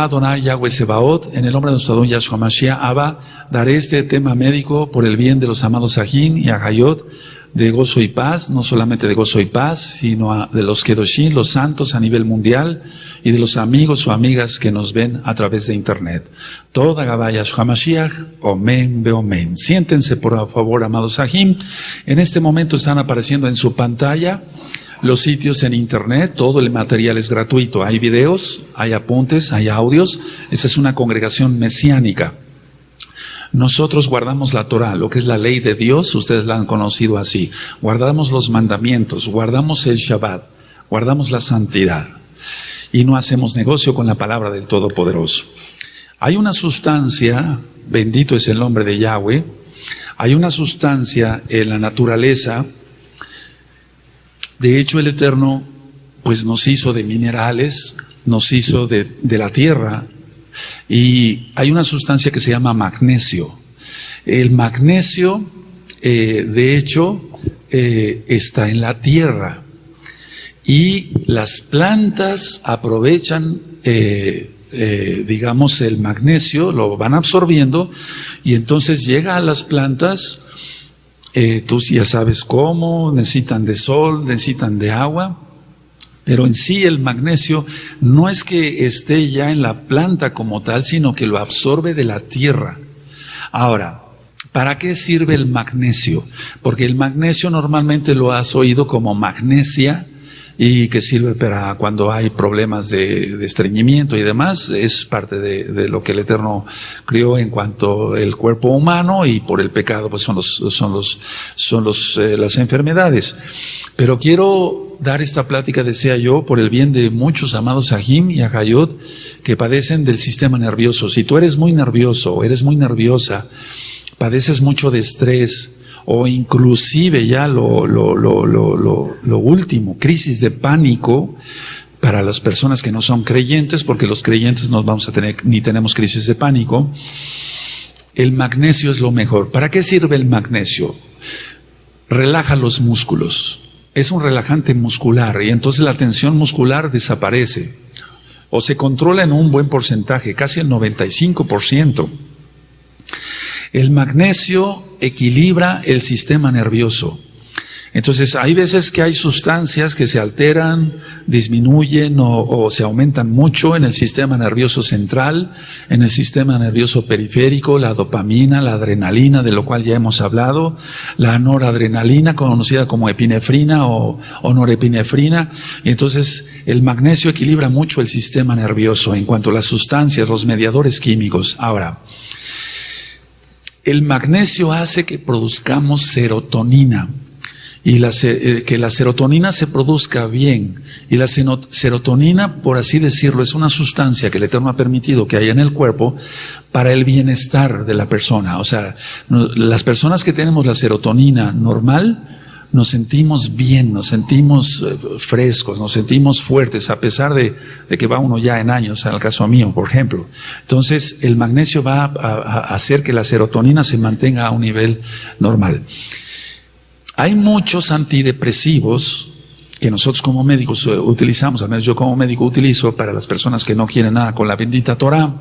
atah Adonai Yahweh Sebaot, en el nombre de nuestro Adón Yahshua Mashiach, Abba, daré este tema médico por el bien de los amados Sahim y Agayot, de gozo y paz, no solamente de gozo y paz, sino de los Kedoshim, los santos a nivel mundial, y de los amigos o amigas que nos ven a través de internet. Toda Gabá Yahshua Mashiach, Omen Beomen. Siéntense por favor, amados Sahim. En este momento están apareciendo en su pantalla los sitios en internet, todo el material es gratuito. Hay videos, hay apuntes, hay audios. Esta es una congregación mesiánica. Nosotros guardamos la Torah, lo que es la ley de Dios, ustedes la han conocido así. Guardamos los mandamientos, guardamos el Shabbat, guardamos la santidad. Y no hacemos negocio con la palabra del Todopoderoso. Hay una sustancia, bendito es el nombre de Yahweh, hay una sustancia en la naturaleza. De hecho, el Eterno pues nos hizo de minerales, nos hizo de la tierra, y hay una sustancia que se llama magnesio. El magnesio, de hecho, está en la tierra, y las plantas aprovechan, digamos, el magnesio, lo van absorbiendo, y entonces llega a las plantas. Tú ya sabes cómo, necesitan de sol, necesitan de agua, pero en sí el magnesio no es que esté ya en la planta como tal, sino que lo absorbe de la tierra. Ahora, ¿para qué sirve el magnesio? Porque el magnesio normalmente lo has oído como magnesia, y que sirve para cuando hay problemas de estreñimiento y demás. Es parte de lo que el Eterno crió en cuanto al cuerpo humano, y por el pecado pues son las enfermedades. Pero quiero dar esta plática, desea yo, por el bien de muchos amados Sahim y Agayot que padecen del sistema nervioso. Si tú eres muy nervioso o eres muy nerviosa, padeces mucho de estrés, o inclusive ya lo último, crisis de pánico, para las personas que no son creyentes, porque los creyentes no vamos a tener, ni tenemos crisis de pánico, el magnesio es lo mejor. ¿Para qué sirve el magnesio? Relaja los músculos, es un relajante muscular, y entonces la tensión muscular desaparece, o se controla en un buen porcentaje, casi el 95%. El magnesio equilibra el sistema nervioso. Entonces, hay veces que hay sustancias que se alteran, disminuyen o se aumentan mucho en el sistema nervioso central, en el sistema nervioso periférico, la dopamina, la adrenalina, de lo cual ya hemos hablado, la noradrenalina, conocida como epinefrina o norepinefrina. Y entonces, el magnesio equilibra mucho el sistema nervioso en cuanto a las sustancias, los mediadores químicos. Ahora, el magnesio hace que produzcamos serotonina, y que la serotonina se produzca bien. Y la serotonina, por así decirlo, es una sustancia que el Eterno ha permitido que haya en el cuerpo para el bienestar de la persona. O sea, las personas que tenemos la serotonina normal, nos sentimos bien, nos sentimos frescos, nos sentimos fuertes, a pesar de que va uno ya en años, en el caso mío, por ejemplo. Entonces, el magnesio va a hacer que la serotonina se mantenga a un nivel normal. Hay muchos antidepresivos que nosotros como médicos utilizamos, al menos yo como médico utilizo para las personas que no quieren nada con la bendita Torah,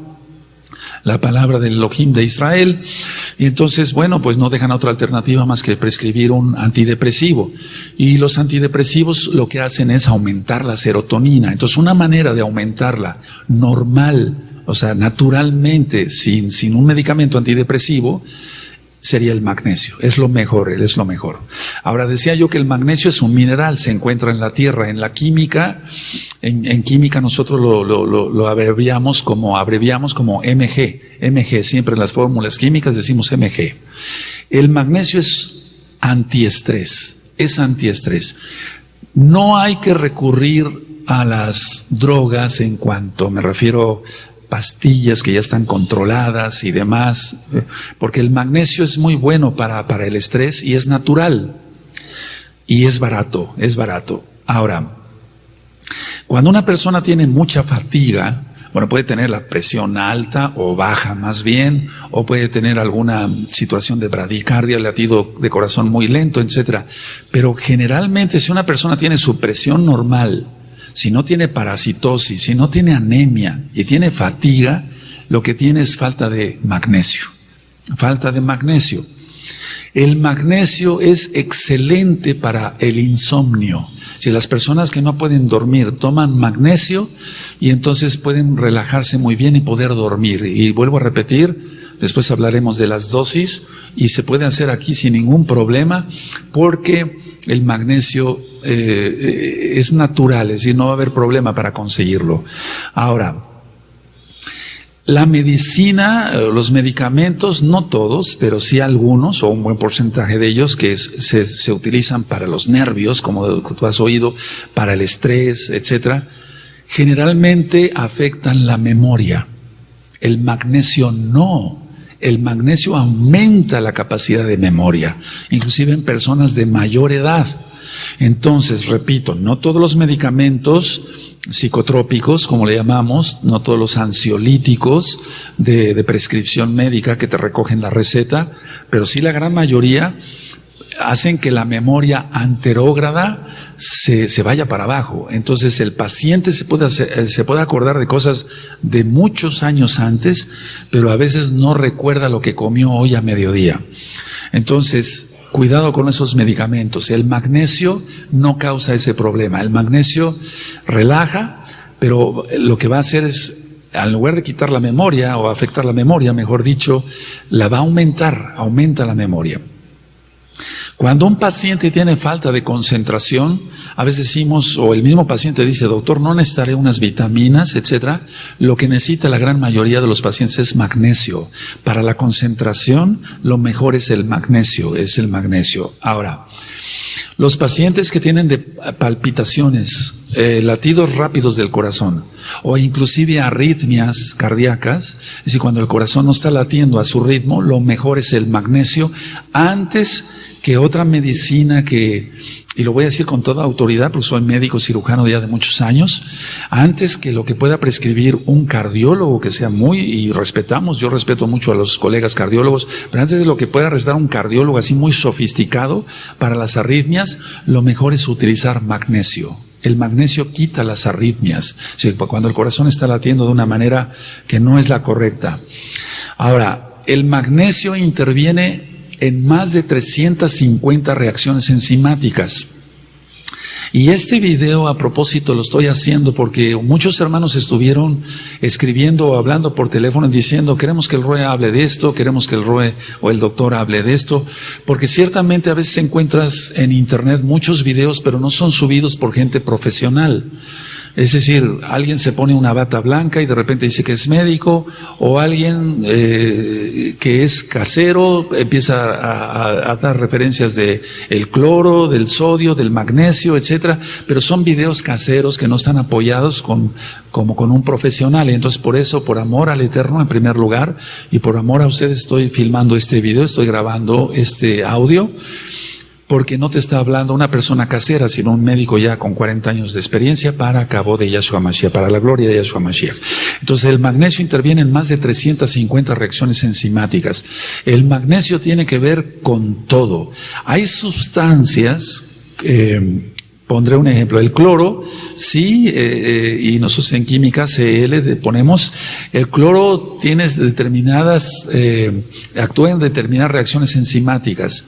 la palabra del Elohim de Israel, y entonces, bueno, pues no dejan otra alternativa más que prescribir un antidepresivo. Y los antidepresivos lo que hacen es aumentar la serotonina. Entonces, una manera de aumentarla normal, o sea, naturalmente, sin un medicamento antidepresivo, sería el magnesio. Es lo mejor, él es lo mejor. Ahora, decía yo que el magnesio es un mineral, se encuentra en la tierra. En la química, en química nosotros lo abreviamos como Mg. Mg, siempre en las fórmulas químicas decimos Mg. El magnesio es antiestrés, No hay que recurrir a las drogas en cuanto, me refiero pastillas que ya están controladas y demás, porque el magnesio es muy bueno para el estrés, y es natural y es barato. Ahora, cuando una persona tiene mucha fatiga, bueno, puede tener la presión alta o baja más bien, o puede tener alguna situación de bradicardia, latido de corazón muy lento, etcétera. Pero generalmente, si una persona tiene su presión normal, si no tiene parasitosis, si no tiene anemia y tiene fatiga, lo que tiene es falta de magnesio. Falta de magnesio. El magnesio es excelente para el insomnio. Si las personas que no pueden dormir toman magnesio, y entonces pueden relajarse muy bien y poder dormir. Y vuelvo a repetir, después hablaremos de las dosis, y se puede hacer aquí sin ningún problema, porque el magnesio es natural, es decir, no va a haber problema para conseguirlo. Ahora, la medicina, los medicamentos, no todos, pero sí algunos, o un buen porcentaje de ellos, que se utilizan para los nervios, como tú has oído, para el estrés, etcétera, generalmente afectan la memoria. El magnesio no. El magnesio aumenta la capacidad de memoria, inclusive en personas de mayor edad. Entonces, repito, no todos los medicamentos psicotrópicos, como le llamamos, no todos los ansiolíticos de prescripción médica que te recogen la receta, pero sí la gran mayoría hacen que la memoria anterógrada se vaya para abajo. Entonces el paciente se puede acordar de cosas de muchos años antes, pero a veces no recuerda lo que comió hoy a mediodía. Entonces, cuidado con esos medicamentos. El magnesio no causa ese problema. El magnesio relaja, pero lo que va a hacer es, en lugar de quitar la memoria o afectar la memoria, mejor dicho, la va a aumentar, aumenta la memoria. Cuando un paciente tiene falta de concentración, a veces decimos, o el mismo paciente dice, doctor, no necesitaré unas vitaminas, etcétera. Lo que necesita la gran mayoría de los pacientes es magnesio. Para la concentración, lo mejor es el magnesio, Ahora, los pacientes que tienen palpitaciones, latidos rápidos del corazón, o inclusive arritmias cardíacas, es decir, cuando el corazón no está latiendo a su ritmo, lo mejor es el magnesio antes que otra medicina y lo voy a decir con toda autoridad porque soy médico cirujano ya de muchos años, antes que lo que pueda prescribir un cardiólogo que sea y yo respeto mucho a los colegas cardiólogos, pero antes de lo que pueda recetar un cardiólogo así muy sofisticado para las arritmias, lo mejor es utilizar magnesio. El magnesio quita las arritmias, o sea, cuando el corazón está latiendo de una manera que no es la correcta. Ahora, el magnesio interviene en más de 350 reacciones enzimáticas. Y este video, a propósito, lo estoy haciendo porque muchos hermanos estuvieron escribiendo o hablando por teléfono diciendo, queremos que el ROE hable de esto, queremos que el ROE o el doctor hable de esto, porque ciertamente a veces encuentras en internet muchos videos, pero no son subidos por gente profesional. Es decir, alguien se pone una bata blanca y de repente dice que es médico, o alguien que es casero empieza a dar referencias de el cloro, del sodio, del magnesio, etcétera, pero son videos caseros que no están apoyados como con un profesional. Y entonces por eso, por amor al Eterno en primer lugar, y por amor a ustedes estoy filmando este video, estoy grabando este audio, porque no te está hablando una persona casera, sino un médico ya con 40 años de experiencia para cabo de Yahshua Mashiach, para la gloria de Yahshua Mashiach. Entonces el magnesio interviene en más de 350 reacciones enzimáticas. El magnesio tiene que ver con todo. Hay sustancias, pondré un ejemplo, el cloro, sí, y nosotros en química CL ponemos, el cloro tiene actúa en determinadas reacciones enzimáticas.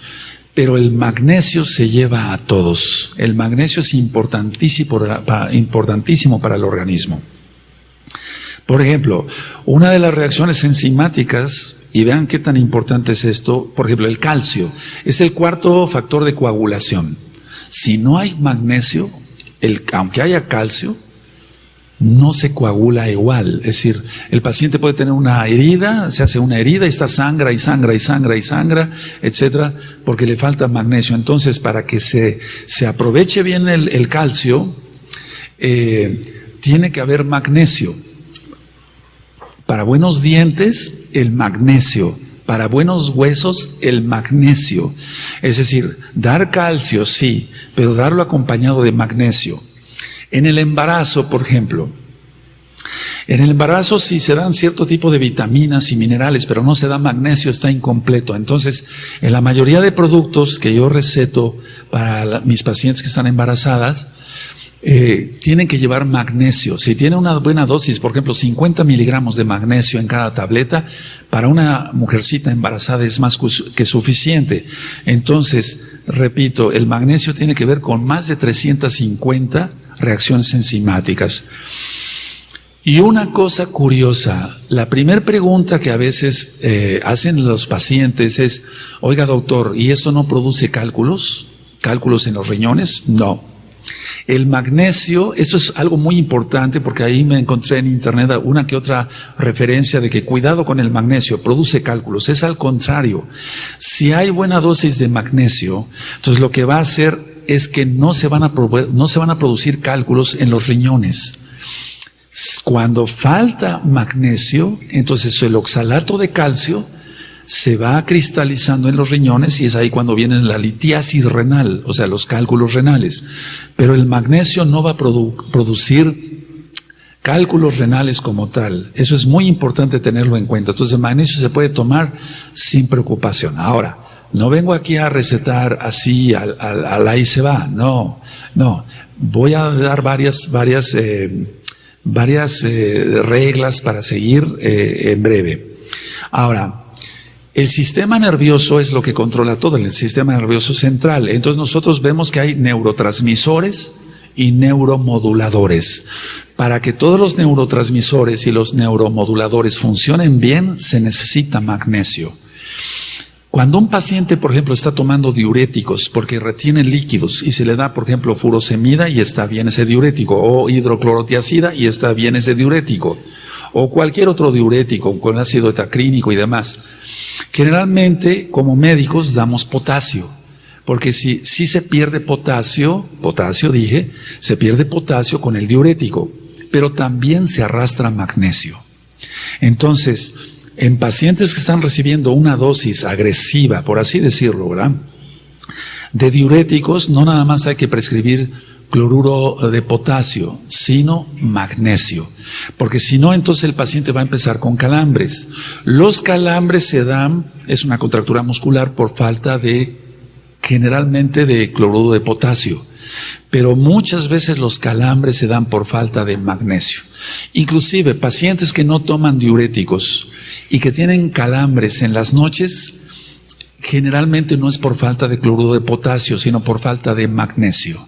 Pero el magnesio se lleva a todos. El magnesio es importantísimo para el organismo. Por ejemplo, una de las reacciones enzimáticas, y vean qué tan importante es esto, por ejemplo, el calcio, es el cuarto factor de coagulación. Si no hay magnesio, aunque haya calcio, no se coagula igual. Es decir, el paciente puede tener una herida, se hace una herida y está sangra, etcétera, porque le falta magnesio. Entonces, para que se aproveche bien el calcio, tiene que haber magnesio. Para buenos dientes, el magnesio. Para buenos huesos, el magnesio. Es decir, dar calcio, sí, pero darlo acompañado de magnesio. En el embarazo, por ejemplo, sí se dan cierto tipo de vitaminas y minerales, pero no se da magnesio, está incompleto. Entonces, en la mayoría de productos que yo receto para mis pacientes que están embarazadas, tienen que llevar magnesio. Si tiene una buena dosis, por ejemplo, 50 miligramos de magnesio en cada tableta, para una mujercita embarazada es más que suficiente. Entonces, repito, el magnesio tiene que ver con más de 350 reacciones enzimáticas. Y una cosa curiosa, la primera pregunta que a veces hacen los pacientes es, oiga doctor, ¿y esto no produce cálculos? ¿Cálculos en los riñones? No. El magnesio, esto es algo muy importante porque ahí me encontré en internet una que otra referencia de que cuidado con el magnesio, produce cálculos. Es al contrario. Si hay buena dosis de magnesio, entonces lo que va a hacer es que no se van a producir cálculos en los riñones. Cuando falta magnesio, entonces el oxalato de calcio se va cristalizando en los riñones y es ahí cuando viene la litiasis renal, o sea, los cálculos renales. Pero el magnesio no va a producir cálculos renales como tal. Eso es muy importante tenerlo en cuenta. Entonces el magnesio se puede tomar sin preocupación. Ahora, no vengo aquí a recetar así, al ahí se va. No. Voy a dar varias reglas para seguir en breve. Ahora, el sistema nervioso es lo que controla todo, el sistema nervioso central. Entonces nosotros vemos que hay neurotransmisores y neuromoduladores. Para que todos los neurotransmisores y los neuromoduladores funcionen bien, se necesita magnesio. Cuando un paciente, por ejemplo, está tomando diuréticos porque retiene líquidos y se le da, por ejemplo, furosemida y está bien ese diurético, o hidroclorotiazida y está bien ese diurético, o cualquier otro diurético con ácido etacrínico y demás, generalmente como médicos damos potasio, porque si se pierde potasio se pierde potasio con el diurético, pero también se arrastra magnesio. Entonces, en pacientes que están recibiendo una dosis agresiva, por así decirlo, ¿verdad?, de diuréticos, no nada más hay que prescribir cloruro de potasio, sino magnesio. Porque si no, entonces el paciente va a empezar con calambres. Los calambres se dan, es una contractura muscular por falta generalmente de cloruro de potasio. Pero muchas veces los calambres se dan por falta de magnesio. Inclusive pacientes que no toman diuréticos y que tienen calambres en las noches, generalmente no es por falta de cloruro de potasio, sino por falta de magnesio.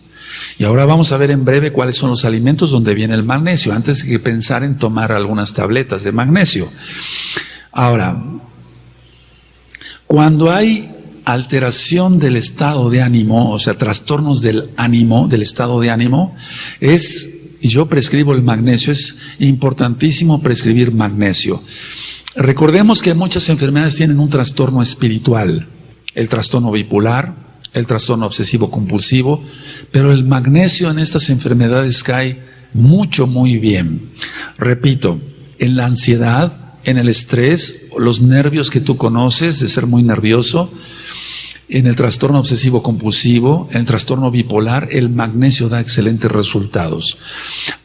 Y ahora vamos a ver en breve cuáles son los alimentos donde viene el magnesio, antes de pensar en tomar algunas tabletas de magnesio. Ahora, cuando hay alteración del estado de ánimo, o sea, trastornos del ánimo, del estado de ánimo, yo prescribo el magnesio, es importantísimo prescribir magnesio. Recordemos que muchas enfermedades tienen un trastorno espiritual, el trastorno bipolar, el trastorno obsesivo compulsivo, pero el magnesio en estas enfermedades cae muy bien. Repito, en la ansiedad, en el estrés, los nervios que tú conoces de ser muy nervioso, en el trastorno obsesivo compulsivo, en el trastorno bipolar, el magnesio da excelentes resultados.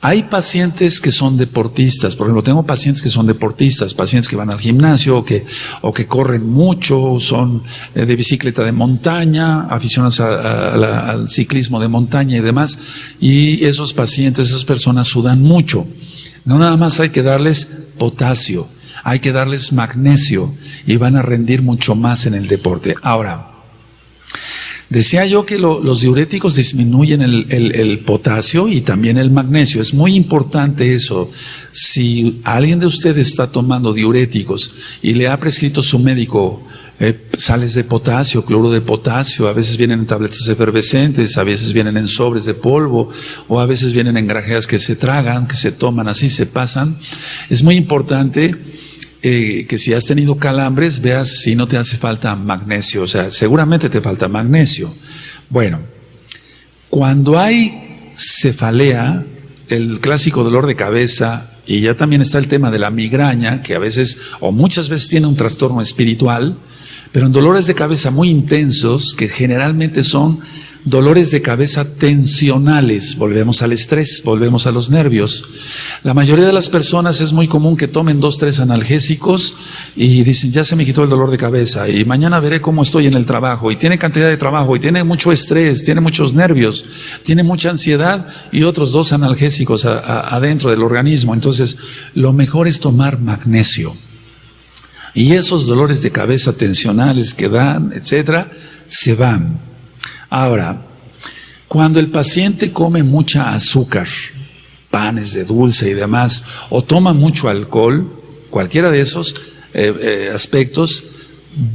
Hay pacientes que son deportistas, por ejemplo, tengo pacientes que son deportistas, pacientes que van al gimnasio o que corren mucho, son de bicicleta de montaña, aficionados al ciclismo de montaña y demás, y esos pacientes, esas personas sudan mucho. No nada más hay que darles potasio, hay que darles magnesio y van a rendir mucho más en el deporte. Ahora, decía yo que los diuréticos disminuyen el potasio y también el magnesio. Es muy importante eso. Si alguien de ustedes está tomando diuréticos y le ha prescrito su médico sales de potasio, cloruro de potasio, a veces vienen en tabletas efervescentes, a veces vienen en sobres de polvo, o a veces vienen en grajeas que se tragan, que se toman así, se pasan. Es muy importante que si has tenido calambres, veas si no te hace falta magnesio, o sea, seguramente te falta magnesio. Bueno, cuando hay cefalea, el clásico dolor de cabeza, y ya también está el tema de la migraña, que a veces, o muchas veces tiene un trastorno espiritual, pero en dolores de cabeza muy intensos, que generalmente son dolores de cabeza tensionales, volvemos al estrés, volvemos a los nervios. La mayoría de las personas es muy común que tomen 2, 3 analgésicos y dicen, ya se me quitó el dolor de cabeza y mañana veré cómo estoy en el trabajo, y tiene cantidad de trabajo y tiene mucho estrés, tiene muchos nervios, tiene mucha ansiedad y otros 2 analgésicos adentro del organismo. Entonces, lo mejor es tomar magnesio. Y esos dolores de cabeza tensionales que dan, etcétera, se van. Ahora, cuando el paciente come mucha azúcar, panes de dulce y demás, o toma mucho alcohol, cualquiera de esos aspectos,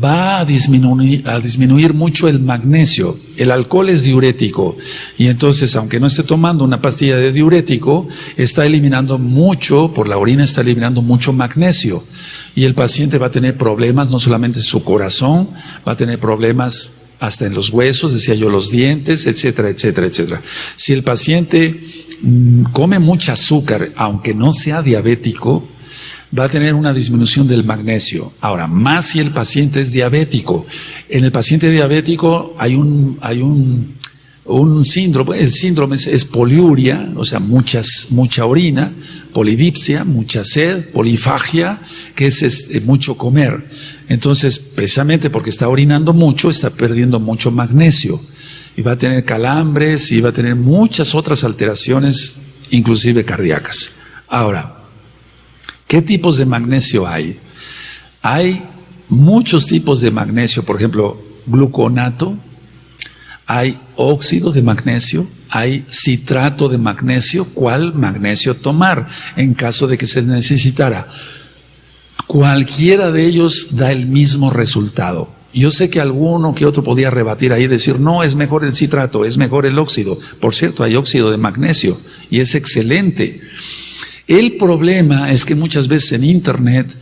va a disminuir mucho el magnesio. El alcohol es diurético y entonces, aunque no esté tomando una pastilla de diurético, está eliminando mucho, por la orina está eliminando mucho magnesio, y el paciente va a tener problemas, no solamente en su corazón, va a tener problemas hasta en los huesos, decía yo, los dientes, etcétera, etcétera, etcétera. Si el paciente come mucha azúcar, aunque no sea diabético, va a tener una disminución del magnesio. Ahora, más si el paciente es diabético. En el paciente diabético hay un síndrome, el síndrome es poliuria, o sea, mucha orina, polidipsia, mucha sed, polifagia, que es mucho comer. Entonces, precisamente porque está orinando mucho, está perdiendo mucho magnesio. Y va a tener calambres y va a tener muchas otras alteraciones, inclusive cardíacas. Ahora, ¿qué tipos de magnesio hay? Hay muchos tipos de magnesio, por ejemplo, gluconato, hay óxido de magnesio, hay citrato de magnesio. ¿Cuál magnesio tomar en caso de que se necesitara? Cualquiera de ellos da el mismo resultado. Yo sé que alguno que otro podía rebatir ahí y decir, no, es mejor el citrato, es mejor el óxido. Por cierto, hay óxido de magnesio y es excelente. El problema es que muchas veces en internet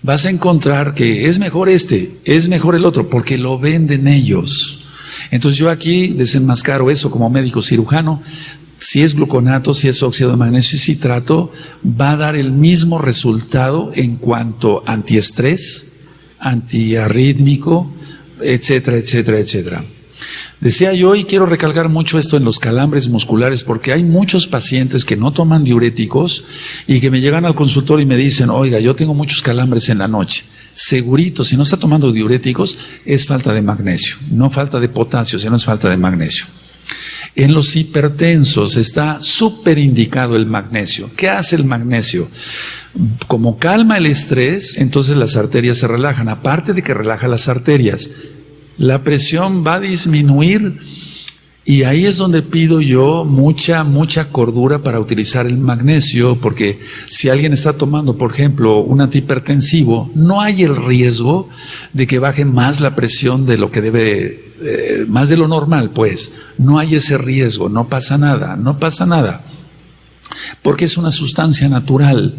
vas a encontrar que es mejor es mejor el otro, porque lo venden ellos. Entonces yo aquí desenmascaro eso como médico cirujano. Si es gluconato, si es óxido de magnesio y citrato, va a dar el mismo resultado en cuanto a antiestrés, antiarrítmico, etcétera, etcétera, etcétera. Decía yo, y quiero recalcar mucho esto en los calambres musculares, porque hay muchos pacientes que no toman diuréticos y que me llegan al consultorio y me dicen, oiga, yo tengo muchos calambres en la noche. Segurito, si no está tomando diuréticos, es falta de magnesio, no falta de potasio, sino es falta de magnesio. En los hipertensos está súper indicado el magnesio. ¿Qué hace el magnesio? Como calma el estrés, entonces las arterias se relajan. Aparte de que relaja las arterias, la presión va a disminuir, y ahí es donde pido yo mucha cordura para utilizar el magnesio, porque si alguien está tomando, por ejemplo, un antihipertensivo, no hay el riesgo de que baje más la presión de lo que debe, más de lo normal, pues. No hay ese riesgo, no pasa nada, porque es una sustancia natural.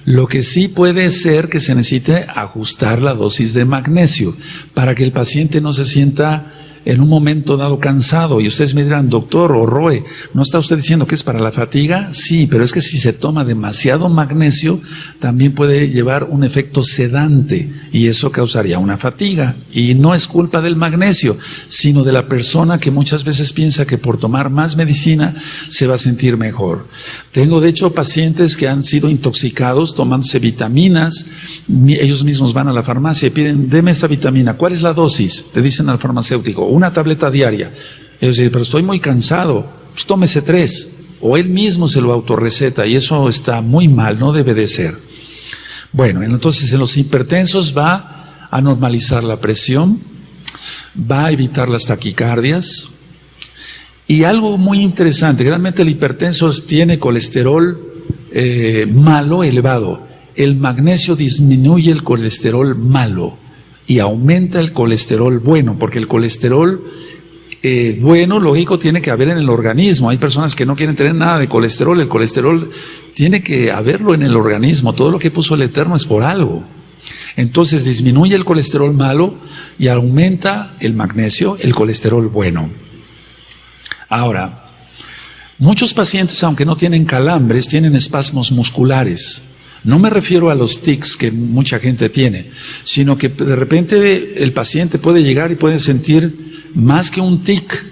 Lo que sí puede ser que se necesite ajustar la dosis de magnesio para que el paciente no se sienta en un momento dado cansado. Y ustedes me dirán, doctor o Roe, ¿no está usted diciendo que es para la fatiga? Sí, pero es que si se toma demasiado magnesio, también puede llevar un efecto sedante y eso causaría una fatiga. Y no es culpa del magnesio, sino de la persona que muchas veces piensa que por tomar más medicina se va a sentir mejor. Tengo de hecho pacientes que han sido intoxicados tomándose vitaminas. Ellos mismos van a la farmacia y piden, deme esta vitamina. ¿Cuál es la dosis? Le dicen al farmacéutico, una tableta diaria. Ellos dicen, pero estoy muy cansado, pues tómese 3. O él mismo se lo autorreceta, y eso está muy mal, no debe de ser. Bueno, entonces en los hipertensos va a normalizar la presión, va a evitar las taquicardias. Y algo muy interesante, realmente el hipertenso tiene colesterol malo elevado. El magnesio disminuye el colesterol malo y aumenta el colesterol bueno, porque el colesterol bueno, lógico, tiene que haber en el organismo. Hay personas que no quieren tener nada de colesterol. El colesterol tiene que haberlo en el organismo. Todo lo que puso el Eterno es por algo. Entonces disminuye el colesterol malo y aumenta el magnesio, el colesterol bueno. Ahora, muchos pacientes, aunque no tienen calambres, tienen espasmos musculares. No me refiero a los tics que mucha gente tiene, sino que de repente el paciente puede llegar y puede sentir más que un tic,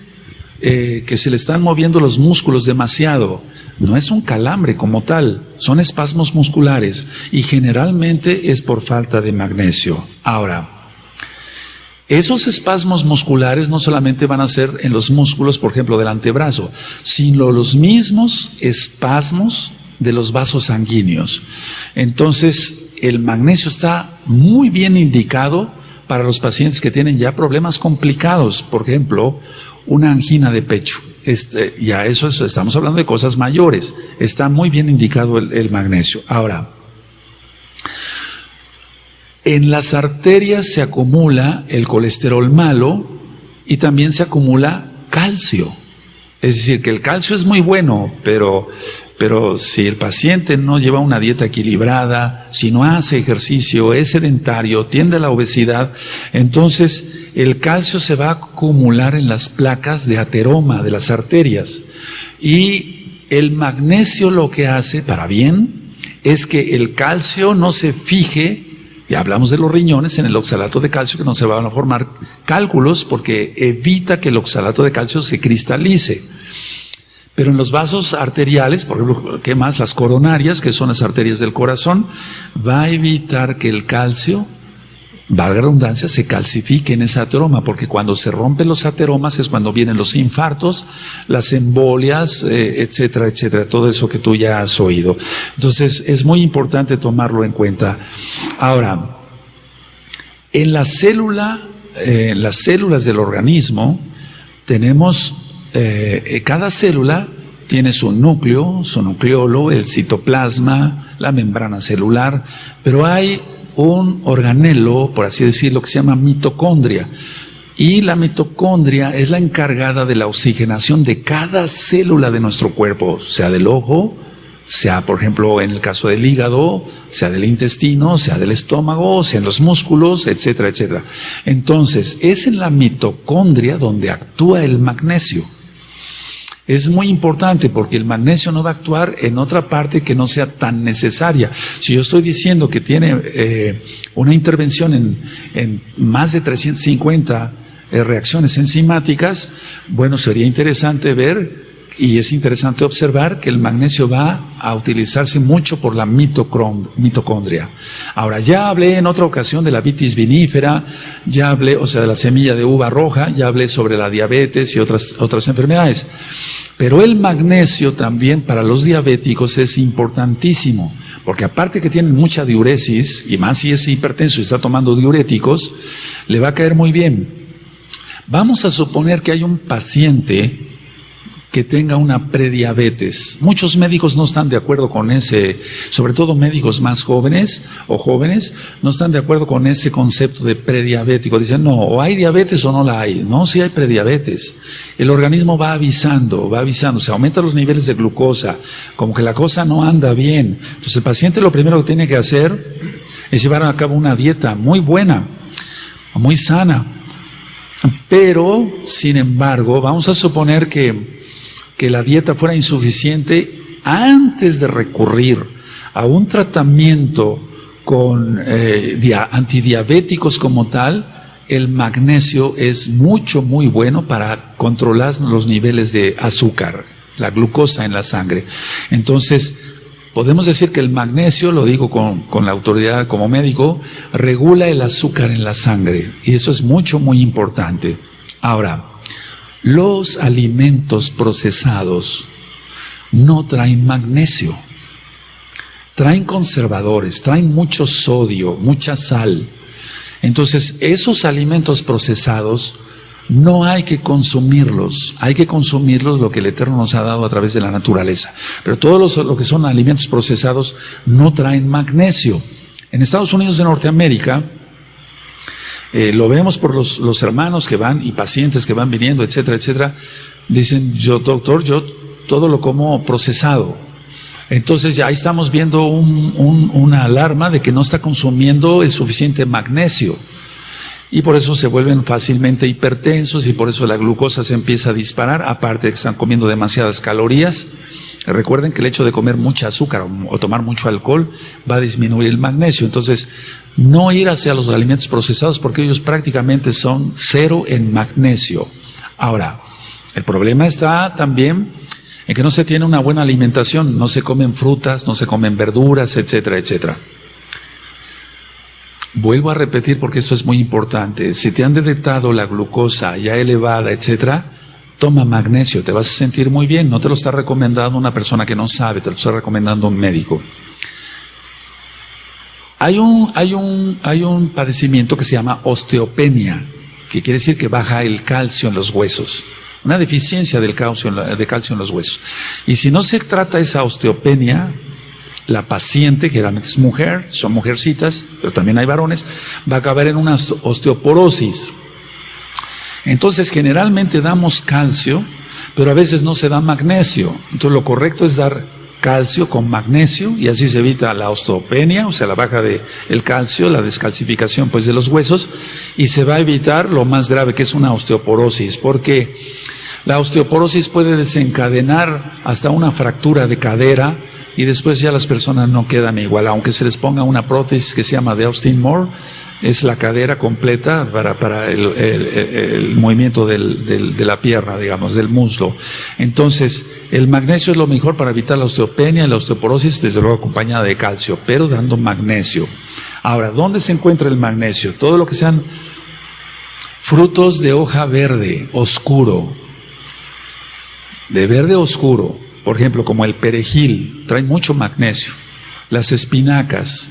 que se le están moviendo los músculos demasiado. No es un calambre como tal, son espasmos musculares y generalmente es por falta de magnesio. Ahora, esos espasmos musculares no solamente van a ser en los músculos, por ejemplo, del antebrazo, sino los mismos espasmos de los vasos sanguíneos. Entonces, el magnesio está muy bien indicado para los pacientes que tienen ya problemas complicados, por ejemplo, una angina de pecho. Ya eso estamos hablando de cosas mayores. Está muy bien indicado el magnesio. Ahora, en las arterias se acumula el colesterol malo y también se acumula calcio. Es decir, que el calcio es muy bueno, pero si el paciente no lleva una dieta equilibrada, si no hace ejercicio, es sedentario, tiende a la obesidad, entonces el calcio se va a acumular en las placas de ateroma de las arterias. Y el magnesio lo que hace, para bien, es que el calcio no se fije. Y hablamos de los riñones, en el oxalato de calcio, que no se van a formar cálculos porque evita que el oxalato de calcio se cristalice. Pero en los vasos arteriales, por ejemplo, ¿qué más? Las coronarias, que son las arterias del corazón, va a evitar que el calcio, valga la redundancia, se calcifique en ese ateroma, porque cuando se rompen los ateromas es cuando vienen los infartos, las embolias, etcétera, etcétera, todo eso que tú ya has oído. Entonces, es muy importante tomarlo en cuenta. Ahora, en las células del organismo, tenemos, cada célula tiene su núcleo, su nucleolo, el citoplasma, la membrana celular, pero hay un organelo, por así decirlo, que se llama mitocondria. Y la mitocondria es la encargada de la oxigenación de cada célula de nuestro cuerpo, sea del ojo, sea, por ejemplo, en el caso del hígado, sea del intestino, sea del estómago, sea en los músculos, etcétera, etcétera. Entonces, es en la mitocondria donde actúa el magnesio. Es muy importante porque el magnesio no va a actuar en otra parte que no sea tan necesaria. Si yo estoy diciendo que tiene una intervención en más de 350 reacciones enzimáticas, bueno, sería interesante ver y es interesante observar que el magnesio va a utilizarse mucho por la mitocondria. Ahora, ya hablé en otra ocasión de la vitis vinífera, ya hablé, o sea, de la semilla de uva roja, ya hablé sobre la diabetes y otras enfermedades. Pero el magnesio también para los diabéticos es importantísimo, porque aparte que tienen mucha diuresis, y más si es hipertenso y está tomando diuréticos, le va a caer muy bien. Vamos a suponer que hay un paciente que tenga una prediabetes. Muchos médicos no están de acuerdo con ese, sobre todo médicos más jóvenes o jóvenes, no están de acuerdo con ese concepto de prediabético. Dicen, no, o hay diabetes o no la hay. No, sí hay prediabetes. El organismo va avisando, se aumentan los niveles de glucosa, como que la cosa no anda bien. Entonces el paciente lo primero que tiene que hacer es llevar a cabo una dieta muy buena, muy sana. Pero, sin embargo, vamos a suponer que la dieta fuera insuficiente antes de recurrir a un tratamiento con antidiabéticos como tal. El magnesio es muy bueno para controlar los niveles de azúcar, la glucosa en la sangre. Entonces, podemos decir que el magnesio, lo digo con la autoridad como médico, regula el azúcar en la sangre y eso es muy importante. Ahora, los alimentos procesados no traen magnesio, traen conservadores, traen mucho sodio, mucha sal. Entonces, esos alimentos procesados no hay que consumirlos, hay que consumirlos lo que el Eterno nos ha dado a través de la naturaleza. Pero todos lo que son alimentos procesados no traen magnesio. En Estados Unidos de Norteamérica, lo vemos por los hermanos que van y pacientes que van viniendo, etcétera, etcétera. Dicen, doctor, yo todo lo como procesado. Entonces ya ahí estamos viendo una alarma de que no está consumiendo el suficiente magnesio. Y por eso se vuelven fácilmente hipertensos y por eso la glucosa se empieza a disparar, aparte de que están comiendo demasiadas calorías. Recuerden que el hecho de comer mucha azúcar o tomar mucho alcohol va a disminuir el magnesio. Entonces, no ir hacia los alimentos procesados porque ellos prácticamente son cero en magnesio. Ahora, El problema está también en que no se tiene una buena alimentación, no se comen frutas, no se comen verduras, etcétera, etcétera. Vuelvo a repetir porque esto es muy importante. Si te han detectado la glucosa ya elevada, etcétera, toma magnesio, te vas a sentir muy bien. No te lo está recomendando una persona que no sabe, te lo está recomendando un médico. Hay un padecimiento que se llama osteopenia, que quiere decir que baja el calcio en los huesos. Una deficiencia de calcio en los huesos. Y si no se trata esa osteopenia, la paciente, generalmente es mujer, son mujercitas, pero también hay varones, va a acabar en una osteoporosis. Entonces, generalmente damos calcio, pero a veces no se da magnesio. Entonces, lo correcto es dar calcio con magnesio y así se evita la osteopenia, o sea, la baja del calcio, la descalcificación pues de los huesos, y se va a evitar lo más grave, que es una osteoporosis, porque la osteoporosis puede desencadenar hasta una fractura de cadera y después ya las personas no quedan igual, aunque se les ponga una prótesis que se llama de Austin Moore, es la cadera completa para el movimiento de la pierna, digamos, del muslo. Entonces, el magnesio es lo mejor para evitar la osteopenia y la osteoporosis, desde luego acompañada de calcio, pero dando magnesio. Ahora, ¿dónde se encuentra el magnesio? Todo lo que sean frutos de hoja verde, oscuro, de verde oscuro, por ejemplo, como el perejil, trae mucho magnesio. Las espinacas,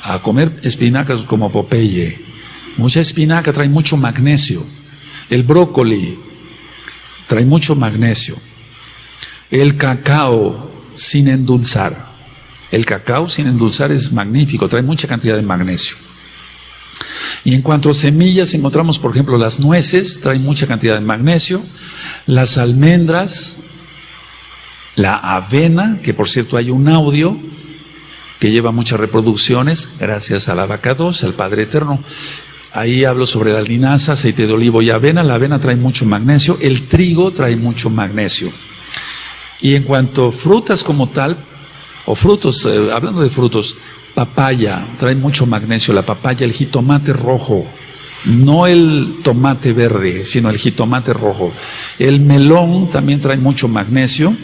a comer espinacas como Popeye. Mucha espinaca trae mucho magnesio. El brócoli trae mucho magnesio. El cacao sin endulzar. El cacao sin endulzar es magnífico, trae mucha cantidad de magnesio. Y en cuanto a semillas, encontramos, por ejemplo, las nueces, traen mucha cantidad de magnesio. Las almendras, la avena, que por cierto hay un audio que lleva muchas reproducciones, gracias al Abacados, al Padre Eterno. Ahí hablo sobre la linaza, aceite de olivo y avena. La avena trae mucho magnesio, el trigo trae mucho magnesio. Y en cuanto a frutas como tal, o frutos, hablando de frutos, papaya, trae mucho magnesio, la papaya, el jitomate rojo, no el tomate verde, sino el jitomate rojo. El melón también trae mucho magnesio.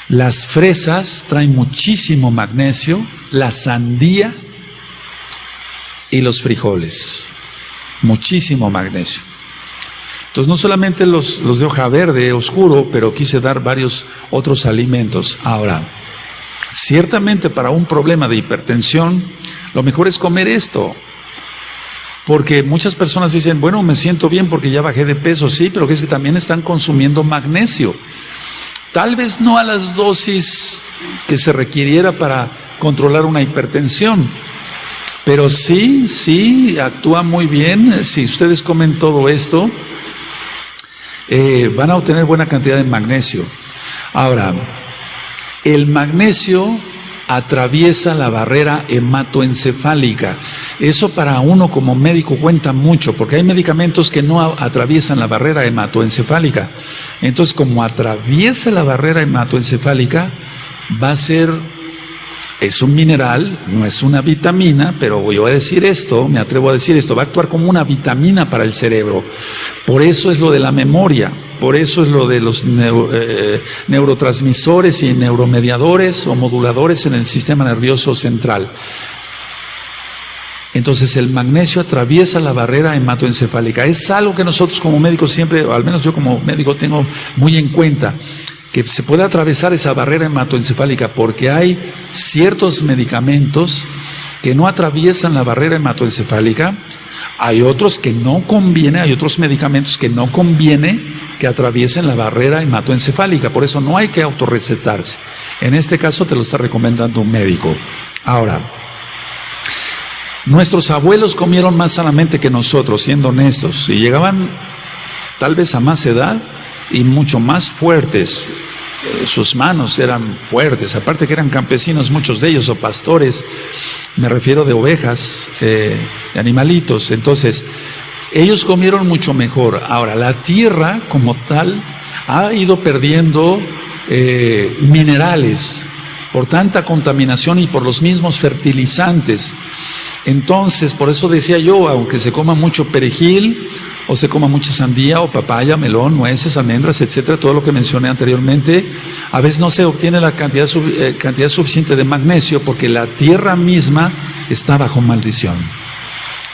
Las fresas traen muchísimo magnesio, la sandía y los frijoles, muchísimo magnesio. Entonces no solamente los de hoja verde oscuro, pero quise dar varios otros alimentos. Ahora, ciertamente para un problema de hipertensión, lo mejor es comer esto. Porque muchas personas dicen, bueno, me siento bien porque ya bajé de peso, sí, pero que es que también están consumiendo magnesio. Tal vez no a las dosis que se requiriera para controlar una hipertensión, pero sí, actúa muy bien. Si ustedes comen todo esto, van a obtener buena cantidad de magnesio. Ahora, el magnesio atraviesa la barrera hematoencefálica. Eso para uno como médico cuenta mucho, porque hay medicamentos que no atraviesan la barrera hematoencefálica. Entonces, como atraviesa la barrera hematoencefálica, va a ser, es un mineral, no es una vitamina, pero voy a decir esto, me atrevo a decir esto, va a actuar como una vitamina para el cerebro. Por eso es lo de la memoria. Por eso es lo de los neurotransmisores y neuromediadores o moduladores en el sistema nervioso central. Entonces el magnesio atraviesa la barrera hematoencefálica. Es algo que nosotros como médicos siempre, o al menos yo como médico tengo muy en cuenta, que se puede atravesar esa barrera hematoencefálica porque hay ciertos medicamentos que no atraviesan la barrera hematoencefálica. Hay otros que no conviene, hay otros medicamentos que no conviene que atraviesen la barrera hematoencefálica, por eso no hay que autorrecetarse. En este caso te lo está recomendando un médico. Ahora, nuestros abuelos comieron más sanamente que nosotros, siendo honestos, y llegaban tal vez a más edad y mucho más fuertes. Sus manos eran fuertes, aparte que eran campesinos, muchos de ellos, o pastores, me refiero de ovejas, de animalitos. Entonces, ellos comieron mucho mejor. Ahora, la tierra como tal ha ido perdiendo minerales por tanta contaminación y por los mismos fertilizantes. Entonces, por eso decía yo, aunque se coma mucho perejil o se coma mucha sandía o papaya, melón, nueces, almendras, etcétera, todo lo que mencioné anteriormente, a veces no se obtiene la cantidad suficiente de magnesio porque la tierra misma está bajo maldición.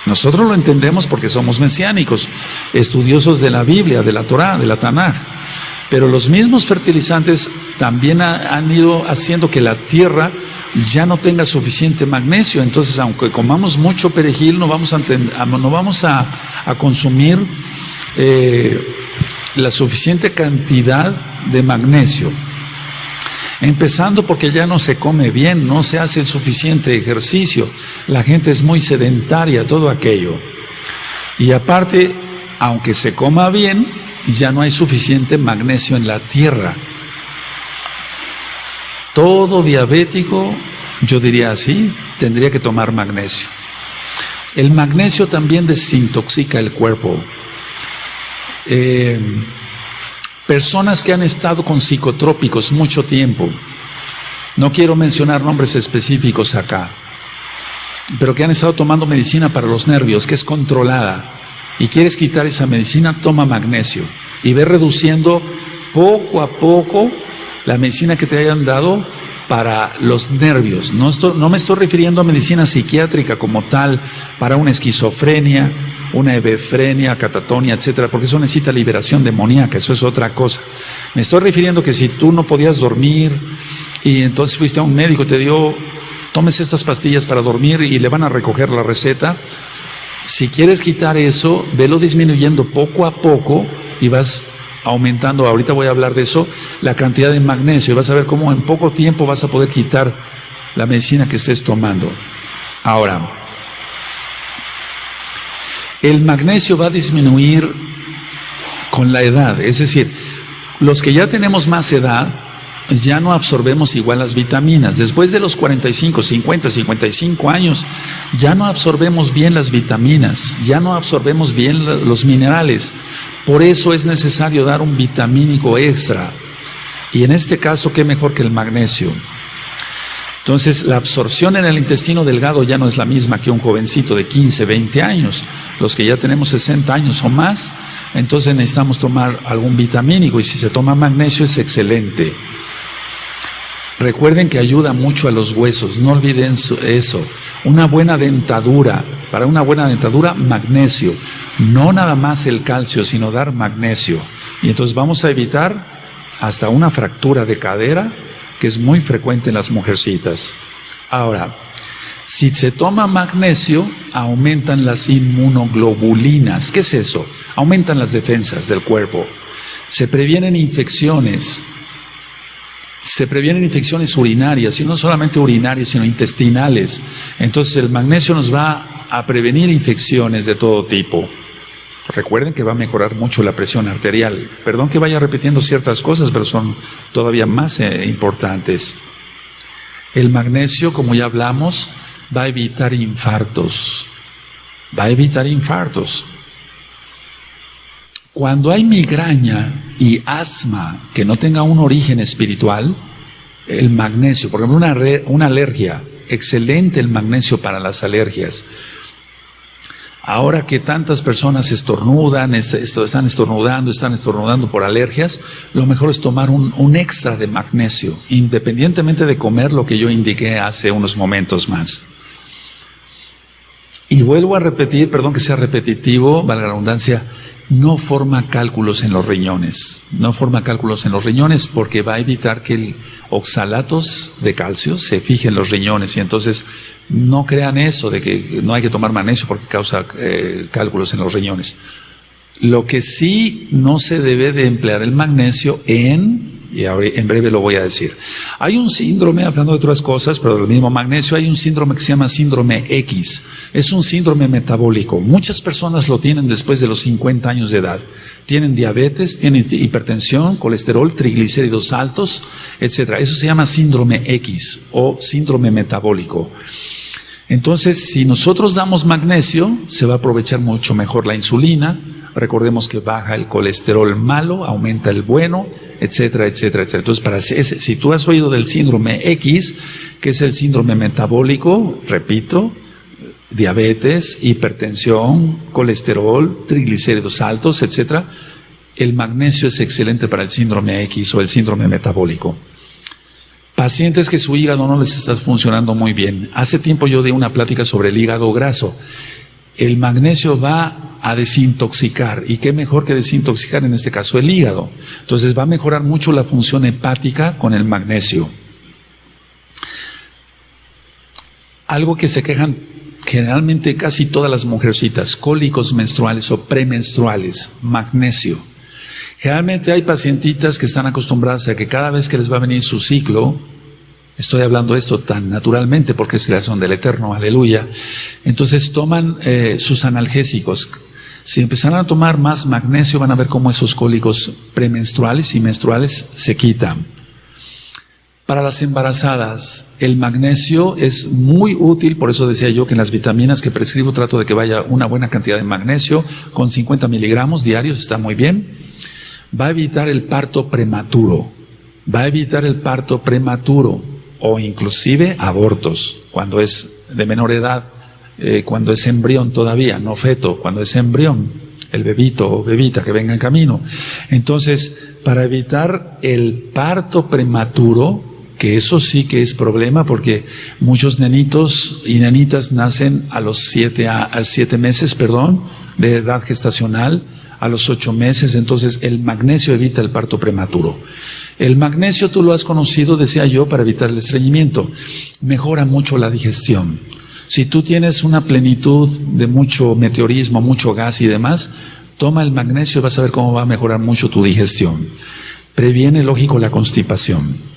Nosotros lo entendemos porque somos mesiánicos, estudiosos de la Biblia, de la Torá, de la Tanaj, pero los mismos fertilizantes también han ido haciendo que la tierra ya no tenga suficiente magnesio. Entonces, aunque comamos mucho perejil, no vamos a consumir la suficiente cantidad de magnesio. Empezando porque ya no se come bien, no se hace el suficiente ejercicio, la gente es muy sedentaria, todo aquello. Y aparte, aunque se coma bien, ya no hay suficiente magnesio en la tierra. Todo diabético, yo diría así, tendría que tomar magnesio. El magnesio también desintoxica el cuerpo. Personas que han estado con psicotrópicos mucho tiempo, no quiero mencionar nombres específicos acá, pero que han estado tomando medicina para los nervios, que es controlada, y quieres quitar esa medicina, toma magnesio y ve reduciendo poco a poco la medicina que te hayan dado para los nervios. No me estoy refiriendo a medicina psiquiátrica como tal, para una esquizofrenia, una hebefrenia, catatonia, etcétera, porque eso necesita liberación demoníaca, eso es otra cosa. Me estoy refiriendo que si tú no podías dormir y entonces fuiste a un médico, te dio, tómese estas pastillas para dormir y le van a recoger la receta. Si quieres quitar eso, velo disminuyendo poco a poco y vas aumentando, ahorita voy a hablar de eso, la cantidad de magnesio, y vas a ver cómo en poco tiempo vas a poder quitar la medicina que estés tomando. Ahora, el magnesio va a disminuir con la edad, es decir, los que ya tenemos más edad, ya no absorbemos igual las vitaminas. Después de los 45, 50, 55 años, ya no absorbemos bien las vitaminas, ya no absorbemos bien los minerales. Por eso es necesario dar un vitamínico extra. Y en este caso, ¿qué mejor que el magnesio? Entonces, la absorción en el intestino delgado ya no es la misma que un jovencito de 15, 20 años. Los que ya tenemos 60 años o más, entonces necesitamos tomar algún vitamínico, y si se toma magnesio es excelente. Recuerden que ayuda mucho a los huesos, no olviden eso. Una buena dentadura, para una buena dentadura, magnesio. No nada más el calcio, sino dar magnesio. Y entonces vamos a evitar hasta una fractura de cadera, que es muy frecuente en las mujercitas. Ahora, si se toma magnesio, aumentan las inmunoglobulinas. ¿Qué es eso? Aumentan las defensas del cuerpo. Se previenen infecciones. Se previenen infecciones urinarias, y no solamente urinarias, sino intestinales. Entonces el magnesio nos va a prevenir infecciones de todo tipo. Recuerden que va a mejorar mucho la presión arterial. Perdón que vaya repitiendo ciertas cosas, pero son todavía más importantes. El magnesio, como ya hablamos, va a evitar infartos. Va a evitar infartos. Cuando hay migraña y asma que no tenga un origen espiritual, el magnesio, por ejemplo, una alergia, excelente el magnesio para las alergias. Ahora que tantas personas estornudan, están estornudando por alergias, lo mejor es tomar un extra de magnesio, independientemente de comer lo que yo indiqué hace unos momentos más. Y vuelvo a repetir, perdón que sea repetitivo, valga la redundancia, no forma cálculos en los riñones. No forma cálculos en los riñones porque va a evitar que el oxalatos de calcio se fije en los riñones. Y entonces no crean eso de que no hay que tomar magnesio porque causa cálculos en los riñones. Lo que sí no se debe de emplear el magnesio y en breve lo voy a decir. Hay un síndrome, hablando de otras cosas, pero del mismo magnesio, hay un síndrome que se llama síndrome X. Es un síndrome metabólico. Muchas personas lo tienen después de los 50 años de edad. Tienen diabetes, tienen hipertensión, colesterol, triglicéridos altos, etc. Eso se llama síndrome X o síndrome metabólico. Entonces, si nosotros damos magnesio, se va a aprovechar mucho mejor la insulina. Recordemos que baja el colesterol malo, aumenta el bueno, etcétera, etcétera, etcétera. Entonces, si tú has oído del síndrome X, que es el síndrome metabólico, repito, diabetes, hipertensión, colesterol, triglicéridos altos, etc. El magnesio es excelente para el síndrome X o el síndrome metabólico. Pacientes que su hígado no les está funcionando muy bien. Hace tiempo yo di una plática sobre el hígado graso. El magnesio va a desintoxicar, y qué mejor que desintoxicar en este caso el hígado. Entonces va a mejorar mucho la función hepática con el magnesio. Algo que se quejan generalmente casi todas las mujercitas, cólicos menstruales o premenstruales, magnesio. Generalmente hay pacientitas que están acostumbradas a que cada vez que les va a venir su ciclo, estoy hablando de esto tan naturalmente porque es creación del Eterno, aleluya, entonces toman sus analgésicos. Si empezaran a tomar más magnesio van a ver cómo esos cólicos premenstruales y menstruales se quitan. Para las embarazadas, el magnesio es muy útil, por eso decía yo que en las vitaminas que prescribo trato de que vaya una buena cantidad de magnesio, con 50 miligramos diarios, está muy bien. Va a evitar el parto prematuro, o inclusive abortos, cuando es de menor edad, cuando es embrión todavía, no feto, cuando es embrión, el bebito o bebita que venga en camino. Entonces, para evitar el parto prematuro, que eso sí que es problema porque muchos nenitos y nenitas nacen a los 7 meses, de edad gestacional, a los 8 meses, entonces el magnesio evita el parto prematuro. El magnesio tú lo has conocido, decía yo, para evitar el estreñimiento. Mejora mucho la digestión. Si tú tienes una plenitud de mucho meteorismo, mucho gas y demás, toma el magnesio y vas a ver cómo va a mejorar mucho tu digestión. Previene, lógico, la constipación.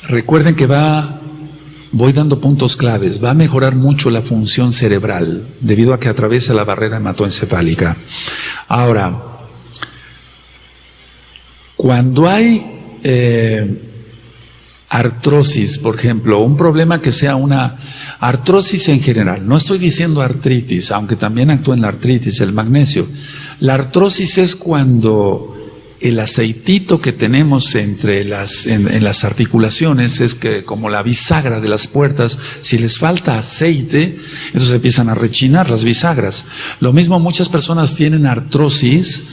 Recuerden que voy dando puntos claves, va a mejorar mucho la función cerebral debido a que atraviesa la barrera hematoencefálica. Ahora, cuando hay artrosis, por ejemplo, un problema que sea una artrosis en general, no estoy diciendo artritis, aunque también actúa en la artritis el magnesio. La artrosis es cuando el aceitito que tenemos en las articulaciones es que como la bisagra de las puertas, si les falta aceite, entonces empiezan a rechinar las bisagras. Lo mismo muchas personas tienen artrosis,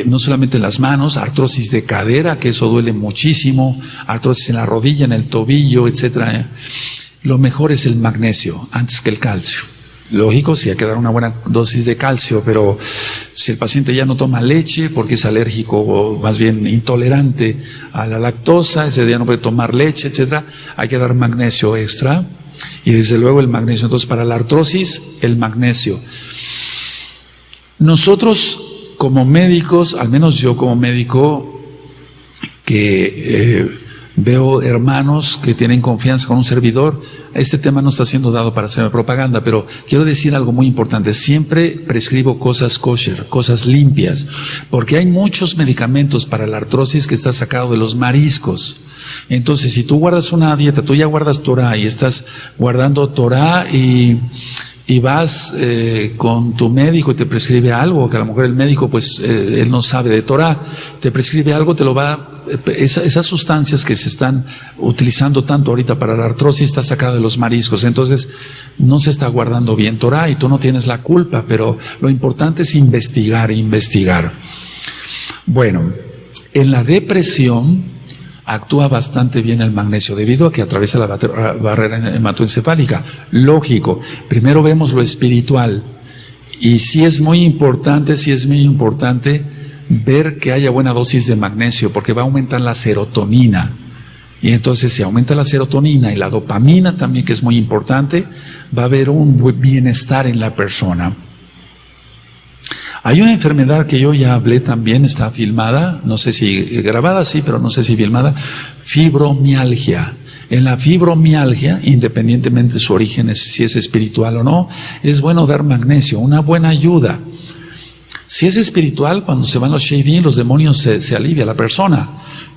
no solamente en las manos, artrosis de cadera, que eso duele muchísimo, artrosis en la rodilla, en el tobillo, etc. Lo mejor es el magnesio antes que el calcio. Lógico, sí hay que dar una buena dosis de calcio, pero si el paciente ya no toma leche porque es alérgico o más bien intolerante a la lactosa, ese día no puede tomar leche, etcétera, hay que dar magnesio extra y desde luego el magnesio. Entonces, para la artrosis, el magnesio. Nosotros como médicos, al menos yo como médico, que veo hermanos que tienen confianza con un servidor, este tema no está siendo dado para hacer propaganda, pero quiero decir algo muy importante. Siempre prescribo cosas kosher, cosas limpias, porque hay muchos medicamentos para la artrosis que está sacado de los mariscos. Entonces, si tú guardas una dieta, tú ya guardas Torah y estás guardando Torah y vas con tu médico y te prescribe algo, que a lo mejor el médico pues él no sabe de Torah, te prescribe algo, te lo va, esas sustancias que se están utilizando tanto ahorita para la artrosis está sacada de los mariscos, entonces no se está guardando bien Torah y tú no tienes la culpa, pero lo importante es investigar. Bueno, en la depresión actúa bastante bien el magnesio debido a que atraviesa la barrera hematoencefálica. Lógico, primero vemos lo espiritual y sí es muy importante ver que haya buena dosis de magnesio porque va a aumentar la serotonina. Y entonces si aumenta la serotonina y la dopamina también, que es muy importante, va a haber un buen bienestar en la persona. Hay una enfermedad que yo ya hablé también, está filmada, no sé si grabada, sí, pero no sé si filmada, fibromialgia. En la fibromialgia, independientemente de su origen, si es espiritual o no, es bueno dar magnesio, una buena ayuda. Si es espiritual, cuando se van los sheidim, los demonios se alivia la persona.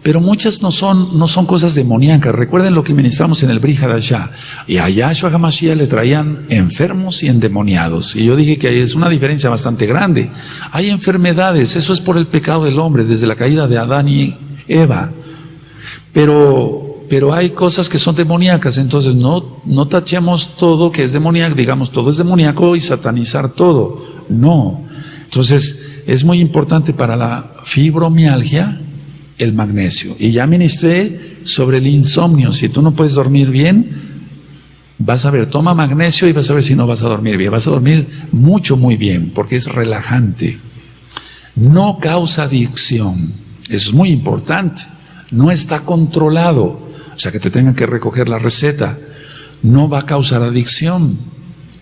Pero muchas no son cosas demoníacas. Recuerden lo que ministramos en el Brit Hadashah. Y a Yahshua HaMashiach le traían enfermos y endemoniados. Y yo dije que es una diferencia bastante grande. Hay enfermedades, eso es por el pecado del hombre, desde la caída de Adán y Eva. Pero pero hay cosas que son demoníacas, entonces no tachemos todo que es demoníaco, digamos todo es demoníaco y satanizar todo. No. Entonces, es muy importante para la fibromialgia el magnesio. Y ya ministré sobre el insomnio. Si tú no puedes dormir bien, vas a ver, toma magnesio y vas a ver si no vas a dormir bien. Vas a dormir muy bien, porque es relajante. No causa adicción. Eso es muy importante. No está controlado. O sea, que te tengan que recoger la receta. No va a causar adicción,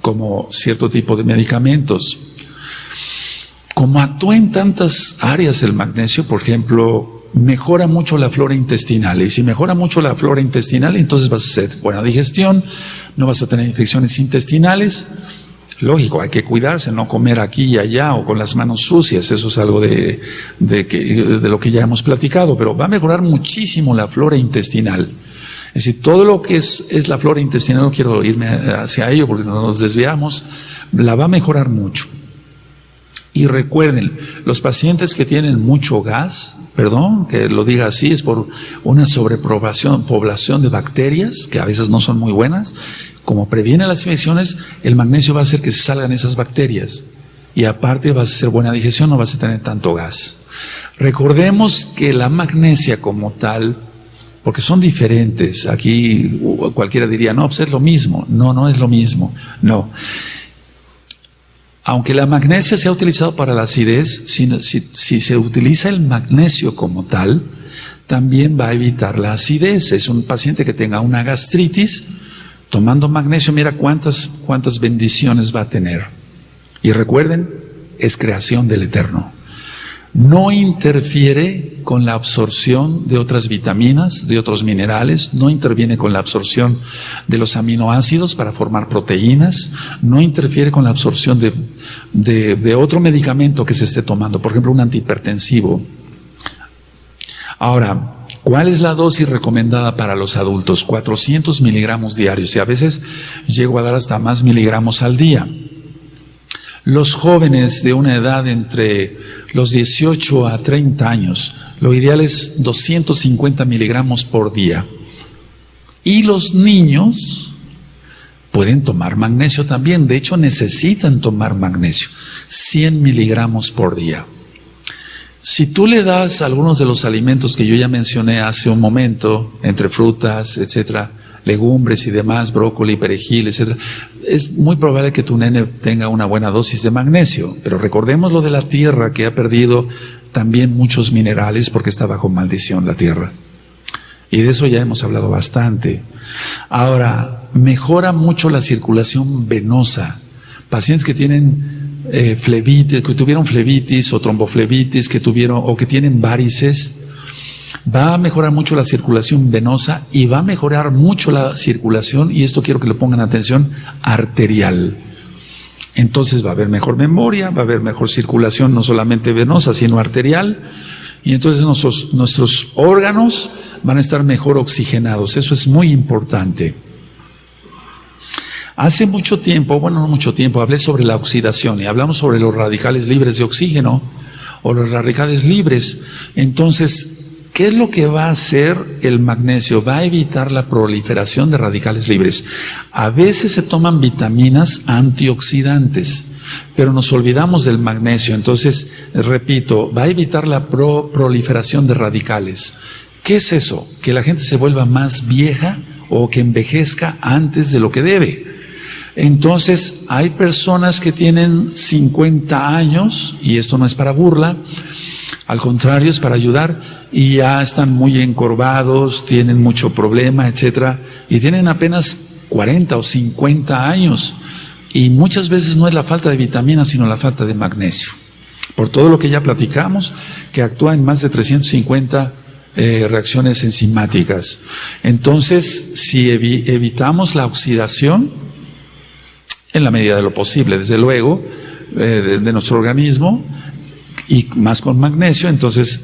como cierto tipo de medicamentos. Como actúa en tantas áreas el magnesio, por ejemplo, mejora mucho la flora intestinal. Y si mejora mucho la flora intestinal, entonces vas a hacer buena digestión, no vas a tener infecciones intestinales. Lógico, hay que cuidarse, no comer aquí y allá o con las manos sucias. Eso es algo de lo que ya hemos platicado, pero va a mejorar muchísimo la flora intestinal. Es decir, todo lo que es la flora intestinal, no quiero irme hacia ello porque no nos desviamos, la va a mejorar mucho. Y recuerden, los pacientes que tienen mucho gas, perdón, que lo diga así, es por una población de bacterias, que a veces no son muy buenas. Como previene las infecciones, el magnesio va a hacer que se salgan esas bacterias. Y aparte vas a hacer buena digestión, no vas a tener tanto gas. Recordemos que la magnesia como tal, porque son diferentes, aquí cualquiera diría, no, pues es lo mismo. No es lo mismo, no. Aunque la magnesia se ha utilizado para la acidez, si se utiliza el magnesio como tal, también va a evitar la acidez. Es un paciente que tenga una gastritis, tomando magnesio, mira cuántas bendiciones va a tener. Y recuerden, es creación del Eterno. No interfiere con la absorción de otras vitaminas, de otros minerales, no interviene con la absorción de los aminoácidos para formar proteínas, no interfiere con la absorción de otro medicamento que se esté tomando, por ejemplo un antihipertensivo. Ahora, ¿cuál es la dosis recomendada para los adultos? 400 miligramos diarios y a veces llego a dar hasta más miligramos al día. Los jóvenes de una edad entre los 18 a 30 años, lo ideal es 250 miligramos por día. Y los niños pueden tomar magnesio también, de hecho necesitan tomar magnesio, 100 miligramos por día. Si tú le das algunos de los alimentos que yo ya mencioné hace un momento, entre frutas, etcétera, legumbres y demás, brócoli, perejil, etcétera, es muy probable que tu nene tenga una buena dosis de magnesio. Pero recordemos lo de la tierra, que ha perdido también muchos minerales porque está bajo maldición la tierra. Y de eso ya hemos hablado bastante. Ahora, mejora mucho la circulación venosa. Pacientes que tienen flebitis, que tuvieron flebitis o tromboflebitis, que tienen varices, va a mejorar mucho la circulación venosa y va a mejorar mucho la circulación, y esto quiero que le pongan atención, arterial. Entonces va a haber mejor memoria, va a haber mejor circulación, no solamente venosa, sino arterial, y entonces nuestros órganos van a estar mejor oxigenados. Eso es muy importante. Hace mucho tiempo, bueno, no mucho tiempo, hablé sobre la oxidación y hablamos sobre los radicales libres de oxígeno o los radicales libres. Entonces, ¿qué es lo que va a hacer el magnesio? Va a evitar la proliferación de radicales libres. A veces se toman vitaminas antioxidantes, pero nos olvidamos del magnesio. Entonces, repito, va a evitar la proliferación de radicales. ¿Qué es eso? Que la gente se vuelva más vieja o que envejezca antes de lo que debe. Entonces, hay personas que tienen 50 años, y esto no es para burla, al contrario, es para ayudar, y ya están muy encorvados, tienen mucho problema, etcétera, y tienen apenas 40 o 50 años, y muchas veces no es la falta de vitaminas, sino la falta de magnesio. Por todo lo que ya platicamos, que actúa en más de 350 reacciones enzimáticas. Entonces, si evitamos la oxidación, en la medida de lo posible, desde luego, de nuestro organismo, y más con magnesio, entonces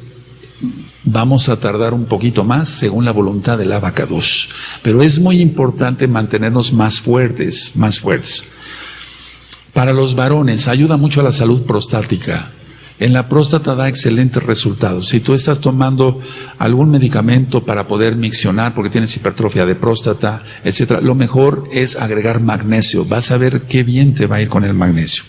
vamos a tardar un poquito más según la voluntad del abacados. Pero es muy importante mantenernos más fuertes, más fuertes. Para los varones ayuda mucho a la salud prostática. En la próstata da excelentes resultados. Si tú estás tomando algún medicamento para poder miccionar porque tienes hipertrofia de próstata, etcétera, lo mejor es agregar magnesio. Vas a ver qué bien te va a ir con el magnesio.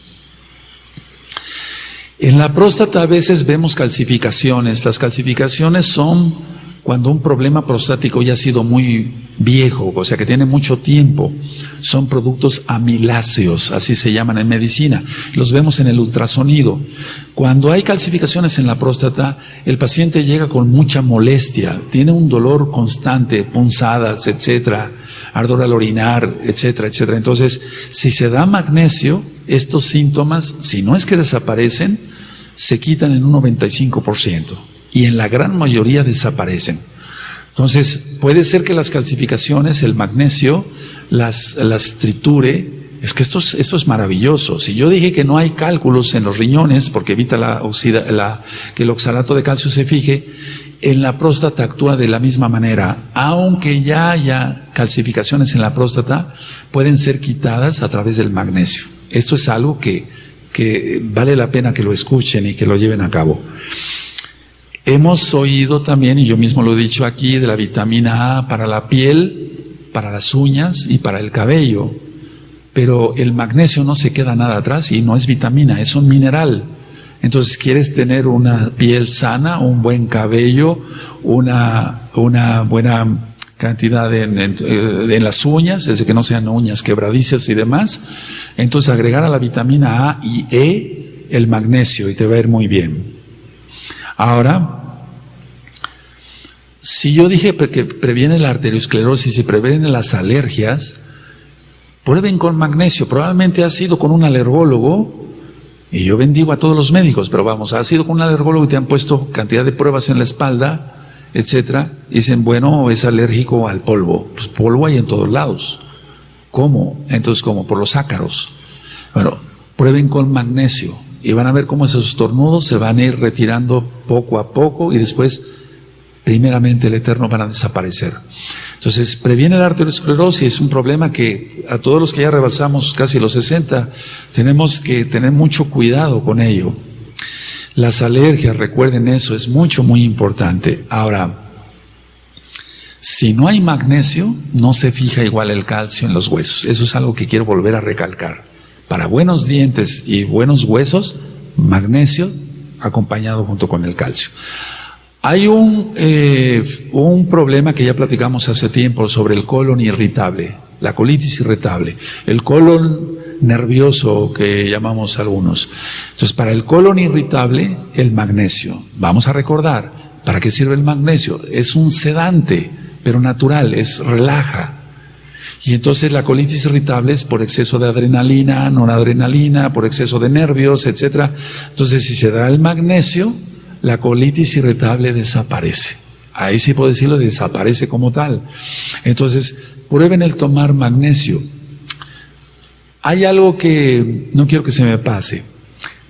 En la próstata a veces vemos calcificaciones. Las calcificaciones son cuando un problema prostático ya ha sido muy viejo, o sea que tiene mucho tiempo. Son productos amiláceos, así se llaman en medicina. Los vemos en el ultrasonido. Cuando hay calcificaciones en la próstata, el paciente llega con mucha molestia, tiene un dolor constante, punzadas, etcétera, ardor al orinar, etcétera, etcétera. Entonces, si se da magnesio, estos síntomas, si no es que desaparecen, se quitan en un 95% y en la gran mayoría desaparecen. Entonces, puede ser que las calcificaciones, el magnesio, las triture. Es que esto es maravilloso. Si yo dije que no hay cálculos en los riñones porque evita que el oxalato de calcio se fije, en la próstata actúa de la misma manera. Aunque ya haya calcificaciones en la próstata, pueden ser quitadas a través del magnesio. Esto es algo que vale la pena que lo escuchen y que lo lleven a cabo. Hemos oído también, y yo mismo lo he dicho aquí, de la vitamina A para la piel, para las uñas y para el cabello. Pero el magnesio no se queda nada atrás y no es vitamina, es un mineral. Entonces, ¿quieres tener una piel sana, un buen cabello, una buena cantidad en las uñas, desde que no sean uñas quebradizas y demás? Entonces, agregar a la vitamina A y E el magnesio y te va a ir muy bien. Ahora, si yo dije que previene la arteriosclerosis y previene las alergias, prueben con magnesio. Probablemente has ido con un alergólogo, y yo bendigo a todos los médicos, pero vamos, has ido con un alergólogo y te han puesto cantidad de pruebas en la espalda, etcétera, y dicen, bueno, es alérgico al polvo. Pues polvo hay en todos lados. ¿Cómo? Entonces, ¿cómo? Por los ácaros. Bueno, prueben con magnesio y van a ver cómo esos estornudos se van a ir retirando poco a poco y después, primeramente, el eterno van a desaparecer. Entonces, previene la arteriosclerosis, es un problema que a todos los que ya rebasamos casi los 60, tenemos que tener mucho cuidado con ello. Las alergias, recuerden eso, es muy importante. Ahora, si no hay magnesio, no se fija igual el calcio en los huesos. Eso es algo que quiero volver a recalcar. Para buenos dientes y buenos huesos, magnesio acompañado junto con el calcio. Hay un problema que ya platicamos hace tiempo sobre el colon irritable, la colitis irritable, el colon nervioso que llamamos algunos. Entonces, para el colon irritable, el magnesio. Vamos a recordar, ¿para qué sirve el magnesio? Es un sedante, pero natural, relaja. Y entonces la colitis irritable es por exceso de adrenalina, noradrenalina, por exceso de nervios, etcétera. Entonces, si se da el magnesio, la colitis irritable desaparece. Ahí sí puedo decirlo, desaparece como tal. Entonces, prueben el tomar magnesio. Hay algo que no quiero que se me pase.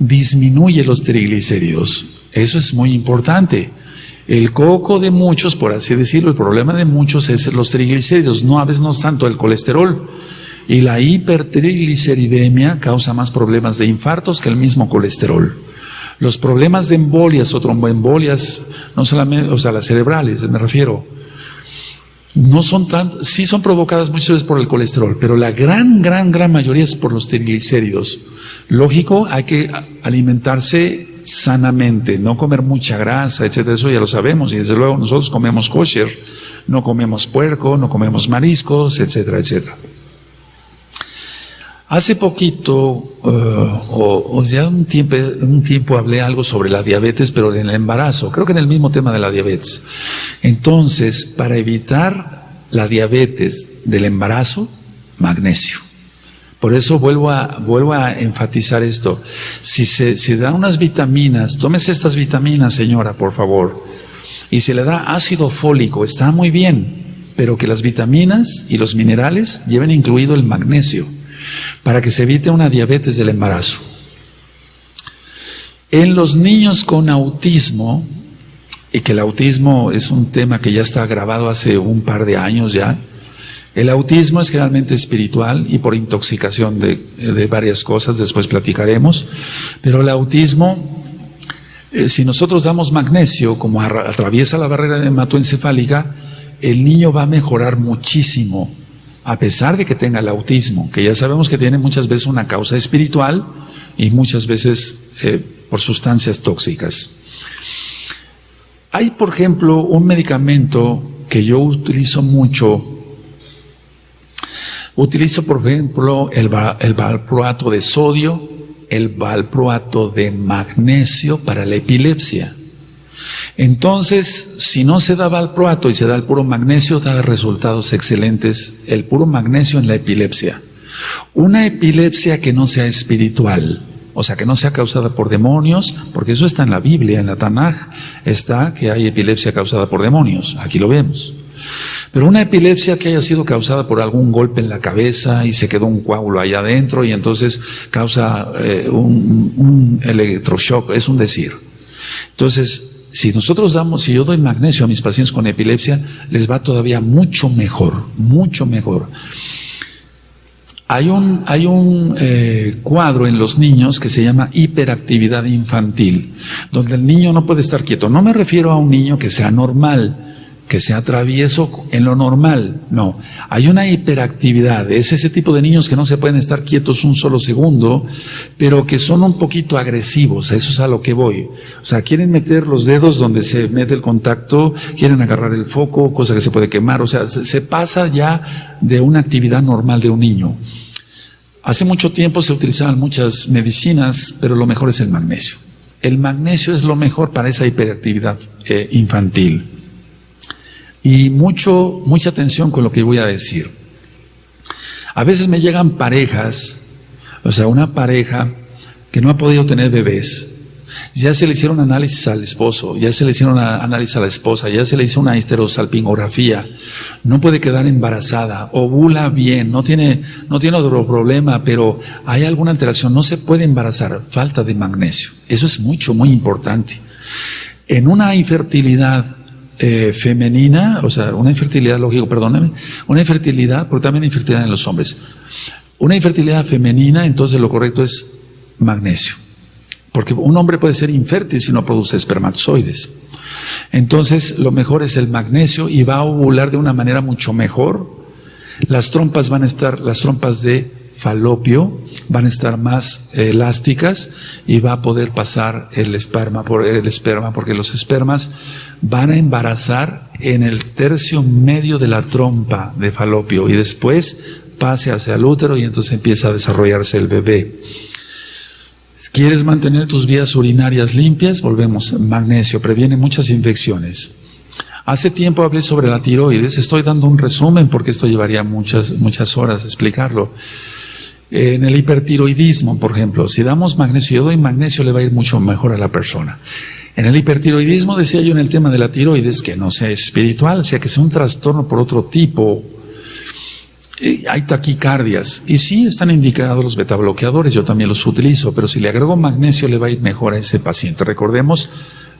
Disminuye los triglicéridos. Eso es muy importante. El coco de muchos, por así decirlo, el problema de muchos es los triglicéridos, no a veces no es tanto el colesterol. Y la hipertrigliceridemia causa más problemas de infartos que el mismo colesterol. Los problemas de embolias o tromboembolias, no solamente, o sea, las cerebrales, me refiero, no son tanto, sí son provocadas muchas veces por el colesterol, pero la gran mayoría es por los triglicéridos. Lógico, hay que alimentarse sanamente, no comer mucha grasa, etcétera, eso ya lo sabemos, y desde luego nosotros comemos kosher, no comemos puerco, no comemos mariscos, etcétera, etcétera. Hace poquito, ya un tiempo hablé algo sobre la diabetes, pero en el embarazo, creo que en el mismo tema de la diabetes. Entonces, para evitar la diabetes del embarazo, magnesio. Por eso vuelvo a enfatizar esto. Si se da unas vitaminas, tómese estas vitaminas, señora, por favor. Y si le da ácido fólico, está muy bien, pero que las vitaminas y los minerales lleven incluido el magnesio, para que se evite una diabetes del embarazo. En los niños con autismo, y que el autismo es un tema que ya está grabado hace un par de años ya, el autismo es generalmente espiritual y por intoxicación de varias cosas, después platicaremos, pero el autismo Si nosotros damos magnesio, como atraviesa la barrera hematoencefálica, el niño va a mejorar muchísimo, a pesar de que tenga el autismo, que ya sabemos que tiene muchas veces una causa espiritual y muchas veces por sustancias tóxicas. Hay, por ejemplo, un medicamento que yo utilizo mucho. Utilizo, por ejemplo, el valproato de sodio, el valproato de magnesio para la epilepsia. Entonces, si no se da valproato y se da el puro magnesio, da resultados excelentes el puro magnesio en la epilepsia. Una epilepsia que no sea espiritual, o sea, que no sea causada por demonios, porque eso está en la Biblia, en la Tanaj, está que hay epilepsia causada por demonios, aquí lo vemos. Pero una epilepsia que haya sido causada por algún golpe en la cabeza y se quedó un coágulo allá adentro y entonces causa un electroshock, es un decir. Entonces, si yo doy magnesio a mis pacientes con epilepsia, les va todavía mucho mejor, mucho mejor. Hay un cuadro en los niños que se llama hiperactividad infantil, donde el niño no puede estar quieto. No me refiero a un niño que sea normal, que sea travieso en lo normal, no. Hay una hiperactividad, es ese tipo de niños que no se pueden estar quietos un solo segundo, pero que son un poquito agresivos, a eso es a lo que voy. O sea, quieren meter los dedos donde se mete el contacto, quieren agarrar el foco, cosa que se puede quemar, o sea, se pasa ya de una actividad normal de un niño. Hace mucho tiempo se utilizaban muchas medicinas, pero lo mejor es el magnesio. El magnesio es lo mejor para esa hiperactividad infantil. Y mucha atención con lo que voy a decir. A veces me llegan parejas, o sea, una pareja que no ha podido tener bebés. Ya se le hicieron análisis al esposo, ya se le hicieron análisis a la esposa, ya se le hizo una histerosalpingografía. No puede quedar embarazada, ovula bien, no tiene otro problema, pero hay alguna alteración, no se puede embarazar, falta de magnesio. Eso es muy importante. En una infertilidad femenina, o sea, una infertilidad, lógico, perdóname, una infertilidad, porque también hay infertilidad en los hombres. Una infertilidad femenina, entonces lo correcto es magnesio. Porque un hombre puede ser infértil si no produce espermatozoides. Entonces, lo mejor es el magnesio y va a ovular de una manera mucho mejor. Las trompas de falopio van a estar más elásticas y va a poder pasar el esperma, porque los espermas van a embarazar en el tercio medio de la trompa de falopio y después pase hacia el útero y entonces empieza a desarrollarse el bebé. ¿Quieres mantener tus vías urinarias limpias? Volvemos, magnesio, previene muchas infecciones. Hace tiempo hablé sobre la tiroides, estoy dando un resumen porque esto llevaría muchas horas explicarlo. En el hipertiroidismo, por ejemplo, si damos magnesio, yo doy magnesio, le va a ir mucho mejor a la persona. En el hipertiroidismo, decía yo en el tema de la tiroides, que no sea espiritual, sea que sea un trastorno por otro tipo. Hay taquicardias, y sí están indicados los betabloqueadores, yo también los utilizo, pero si le agrego magnesio le va a ir mejor a ese paciente. Recordemos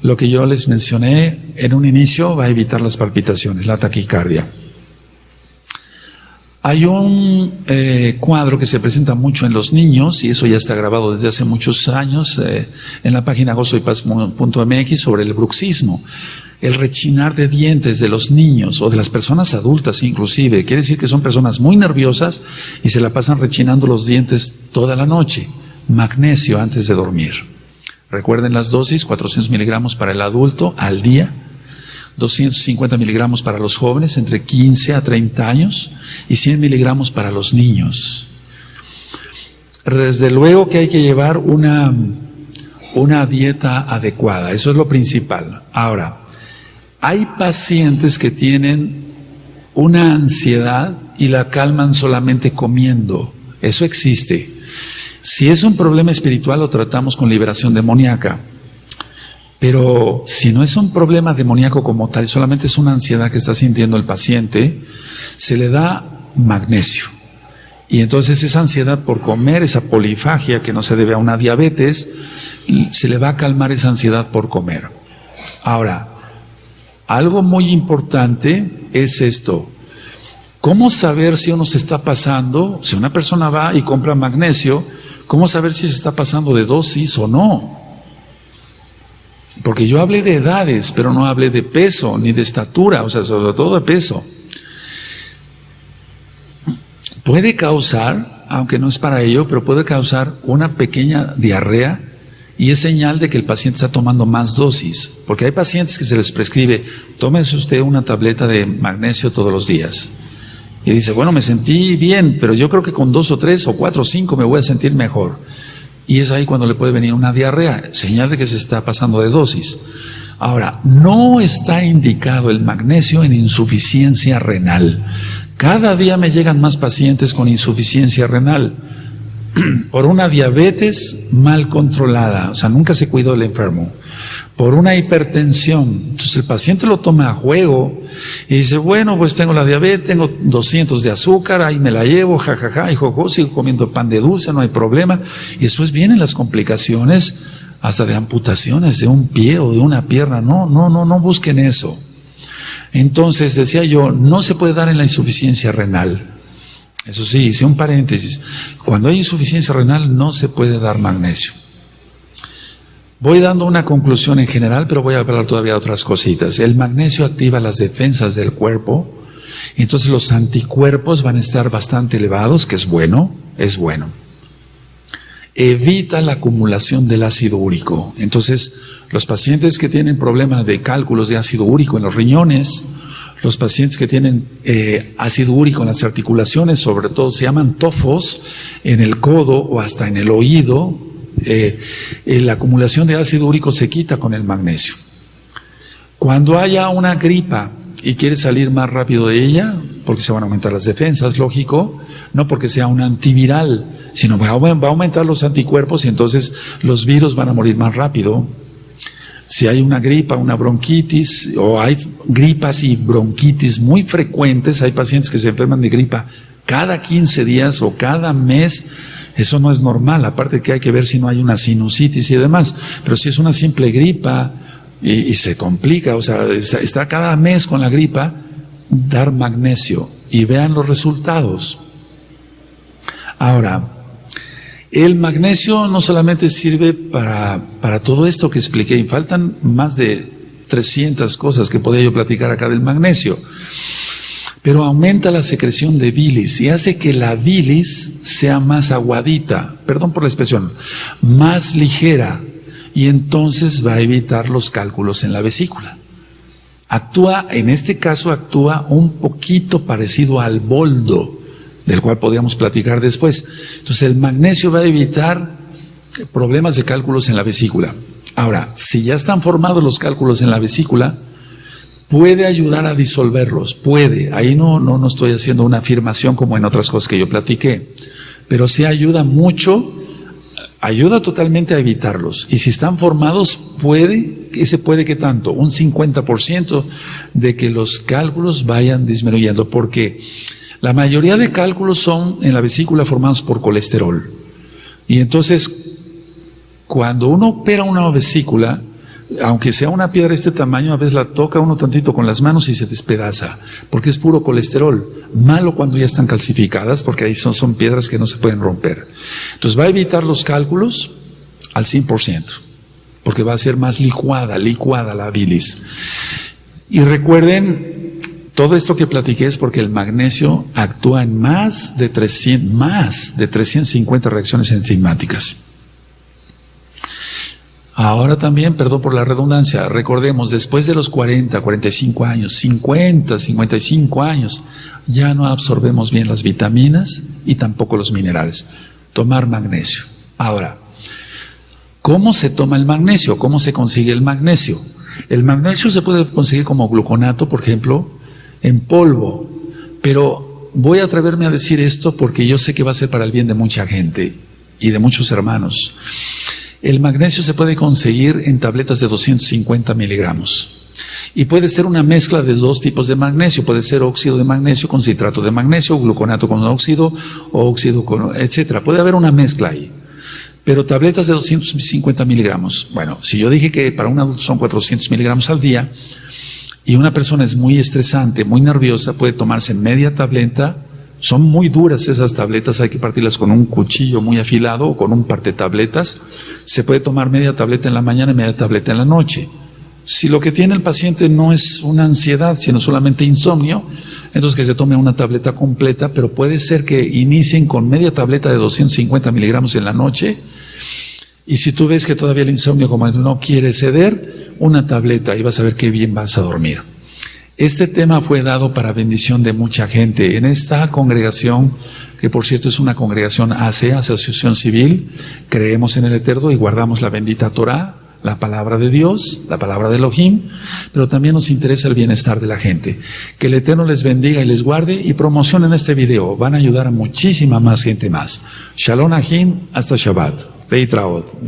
lo que yo les mencioné en un inicio, va a evitar las palpitaciones, la taquicardia. Hay un cuadro que se presenta mucho en los niños, y eso ya está grabado desde hace muchos años, en la página gozoypaz.mx sobre el bruxismo. El rechinar de dientes de los niños o de las personas adultas inclusive, quiere decir que son personas muy nerviosas y se la pasan rechinando los dientes toda la noche. Magnesio antes de dormir. Recuerden las dosis, 400 miligramos para el adulto al día, 250 miligramos para los jóvenes entre 15 a 30 años y 100 miligramos para los niños. Desde luego que hay que llevar una dieta adecuada, eso es lo principal. Ahora, hay pacientes que tienen una ansiedad y la calman solamente comiendo. Eso existe. Si es un problema espiritual, lo tratamos con liberación demoníaca. Pero si no es un problema demoníaco como tal, solamente es una ansiedad que está sintiendo el paciente, se le da magnesio. Y entonces esa ansiedad por comer, esa polifagia que no se debe a una diabetes, se le va a calmar esa ansiedad por comer. Ahora, algo muy importante es esto. ¿Cómo saber si uno se está pasando? Si una persona va y compra magnesio, ¿cómo saber si se está pasando de dosis o no? Porque yo hablé de edades, pero no hablé de peso, ni de estatura, o sea, sobre todo de peso. Puede causar, aunque no es para ello, pero puede causar una pequeña diarrea y es señal de que el paciente está tomando más dosis. Porque hay pacientes que se les prescribe, tómese usted una tableta de magnesio todos los días. Y dice, bueno, me sentí bien, pero yo creo que con 2 o 3 o 4 o 5 me voy a sentir mejor. Y es ahí cuando le puede venir una diarrea, señal de que se está pasando de dosis. Ahora, no está indicado el magnesio en insuficiencia renal. Cada día me llegan más pacientes con insuficiencia renal por una diabetes mal controlada, o sea, nunca se cuidó el enfermo, por una hipertensión. Entonces el paciente lo toma a juego y dice, bueno, pues tengo la diabetes, tengo 200 de azúcar, ahí me la llevo, jajaja, y jojo, sigo comiendo pan de dulce, no hay problema. Y después vienen las complicaciones hasta de amputaciones de un pie o de una pierna. No busquen eso. Entonces, decía yo, no se puede dar en la insuficiencia renal. Eso sí, hice un paréntesis. Cuando hay insuficiencia renal no se puede dar magnesio. Voy dando una conclusión en general, pero voy a hablar todavía de otras cositas. El magnesio activa las defensas del cuerpo, entonces los anticuerpos van a estar bastante elevados, que es bueno. Evita la acumulación del ácido úrico. Entonces, los pacientes que tienen problemas de cálculos de ácido úrico en los riñones, los pacientes que tienen ácido úrico en las articulaciones, sobre todo se llaman tofos, en el codo o hasta en el oído, la acumulación de ácido úrico se quita con el magnesio. Cuando haya una gripa y quiere salir más rápido de ella, porque se van a aumentar las defensas, lógico, no porque sea un antiviral, sino va a aumentar los anticuerpos y entonces los virus van a morir más rápido. Si hay una gripa, una bronquitis, o hay gripas y bronquitis muy frecuentes, hay pacientes que se enferman de gripa cada 15 días o cada mes, eso no es normal, aparte que hay que ver si no hay una sinusitis y demás, pero si es una simple gripa y se complica, o sea, está cada mes con la gripa, dar magnesio y vean los resultados. Ahora, el magnesio no solamente sirve para todo esto que expliqué, y faltan más de 300 cosas que podía yo platicar acá del magnesio, pero aumenta la secreción de bilis y hace que la bilis sea más aguadita, perdón por la expresión, más ligera, y entonces va a evitar los cálculos en la vesícula. En este caso actúa un poquito parecido al boldo, del cual podríamos platicar después. Entonces el magnesio va a evitar problemas de cálculos en la vesícula. Ahora, si ya están formados los cálculos en la vesícula, puede ayudar a disolverlos, puede. Ahí no estoy haciendo una afirmación como en otras cosas que yo platiqué, pero sí ayuda mucho, ayuda totalmente a evitarlos. Y si están formados, puede que tanto, un 50% de que los cálculos vayan disminuyendo, porque la mayoría de cálculos son en la vesícula formados por colesterol. Y entonces, cuando uno opera una vesícula, aunque sea una piedra de este tamaño, a veces la toca uno tantito con las manos y se despedaza, porque es puro colesterol. Malo cuando ya están calcificadas, porque ahí son piedras que no se pueden romper. Entonces va a evitar los cálculos al 100%, porque va a ser más licuada la bilis. Y recuerden, todo esto que platiqué es porque el magnesio actúa en más de 350 reacciones enzimáticas. Ahora también, perdón por la redundancia, recordemos, después de los 40, 45 años, 50, 55 años, ya no absorbemos bien las vitaminas y tampoco los minerales. Tomar magnesio. Ahora, ¿cómo se toma el magnesio? ¿Cómo se consigue el magnesio? El magnesio se puede conseguir como gluconato, por ejemplo, en polvo, pero voy a atreverme a decir esto porque yo sé que va a ser para el bien de mucha gente y de muchos hermanos. El magnesio se puede conseguir en tabletas de 250 miligramos y puede ser una mezcla de dos tipos de magnesio, puede ser óxido de magnesio con citrato de magnesio, gluconato con óxido o óxido con etcétera, puede haber una mezcla ahí. Pero tabletas de 250 miligramos, bueno, si yo dije que para un adulto son 400 miligramos al día, y una persona es muy estresante, muy nerviosa, puede tomarse media tableta. Son muy duras esas tabletas, hay que partirlas con un cuchillo muy afilado o con un parte tabletas. Se puede tomar media tableta en la mañana y media tableta en la noche. Si lo que tiene el paciente no es una ansiedad, sino solamente insomnio, entonces que se tome una tableta completa, pero puede ser que inicien con media tableta de 250 miligramos en la noche, y si tú ves que todavía el insomnio como no quiere ceder, una tableta y vas a ver qué bien vas a dormir. Este tema fue dado para bendición de mucha gente. En esta congregación, que por cierto es una congregación AC, Asociación Civil, creemos en el Eterno y guardamos la bendita Torah, la palabra de Dios, la palabra de Elohim, pero también nos interesa el bienestar de la gente. Que el Eterno les bendiga y les guarde y promocionen este video. Van a ayudar a muchísima más gente más. Shalom Ahim, hasta Shabbat. Leitraot.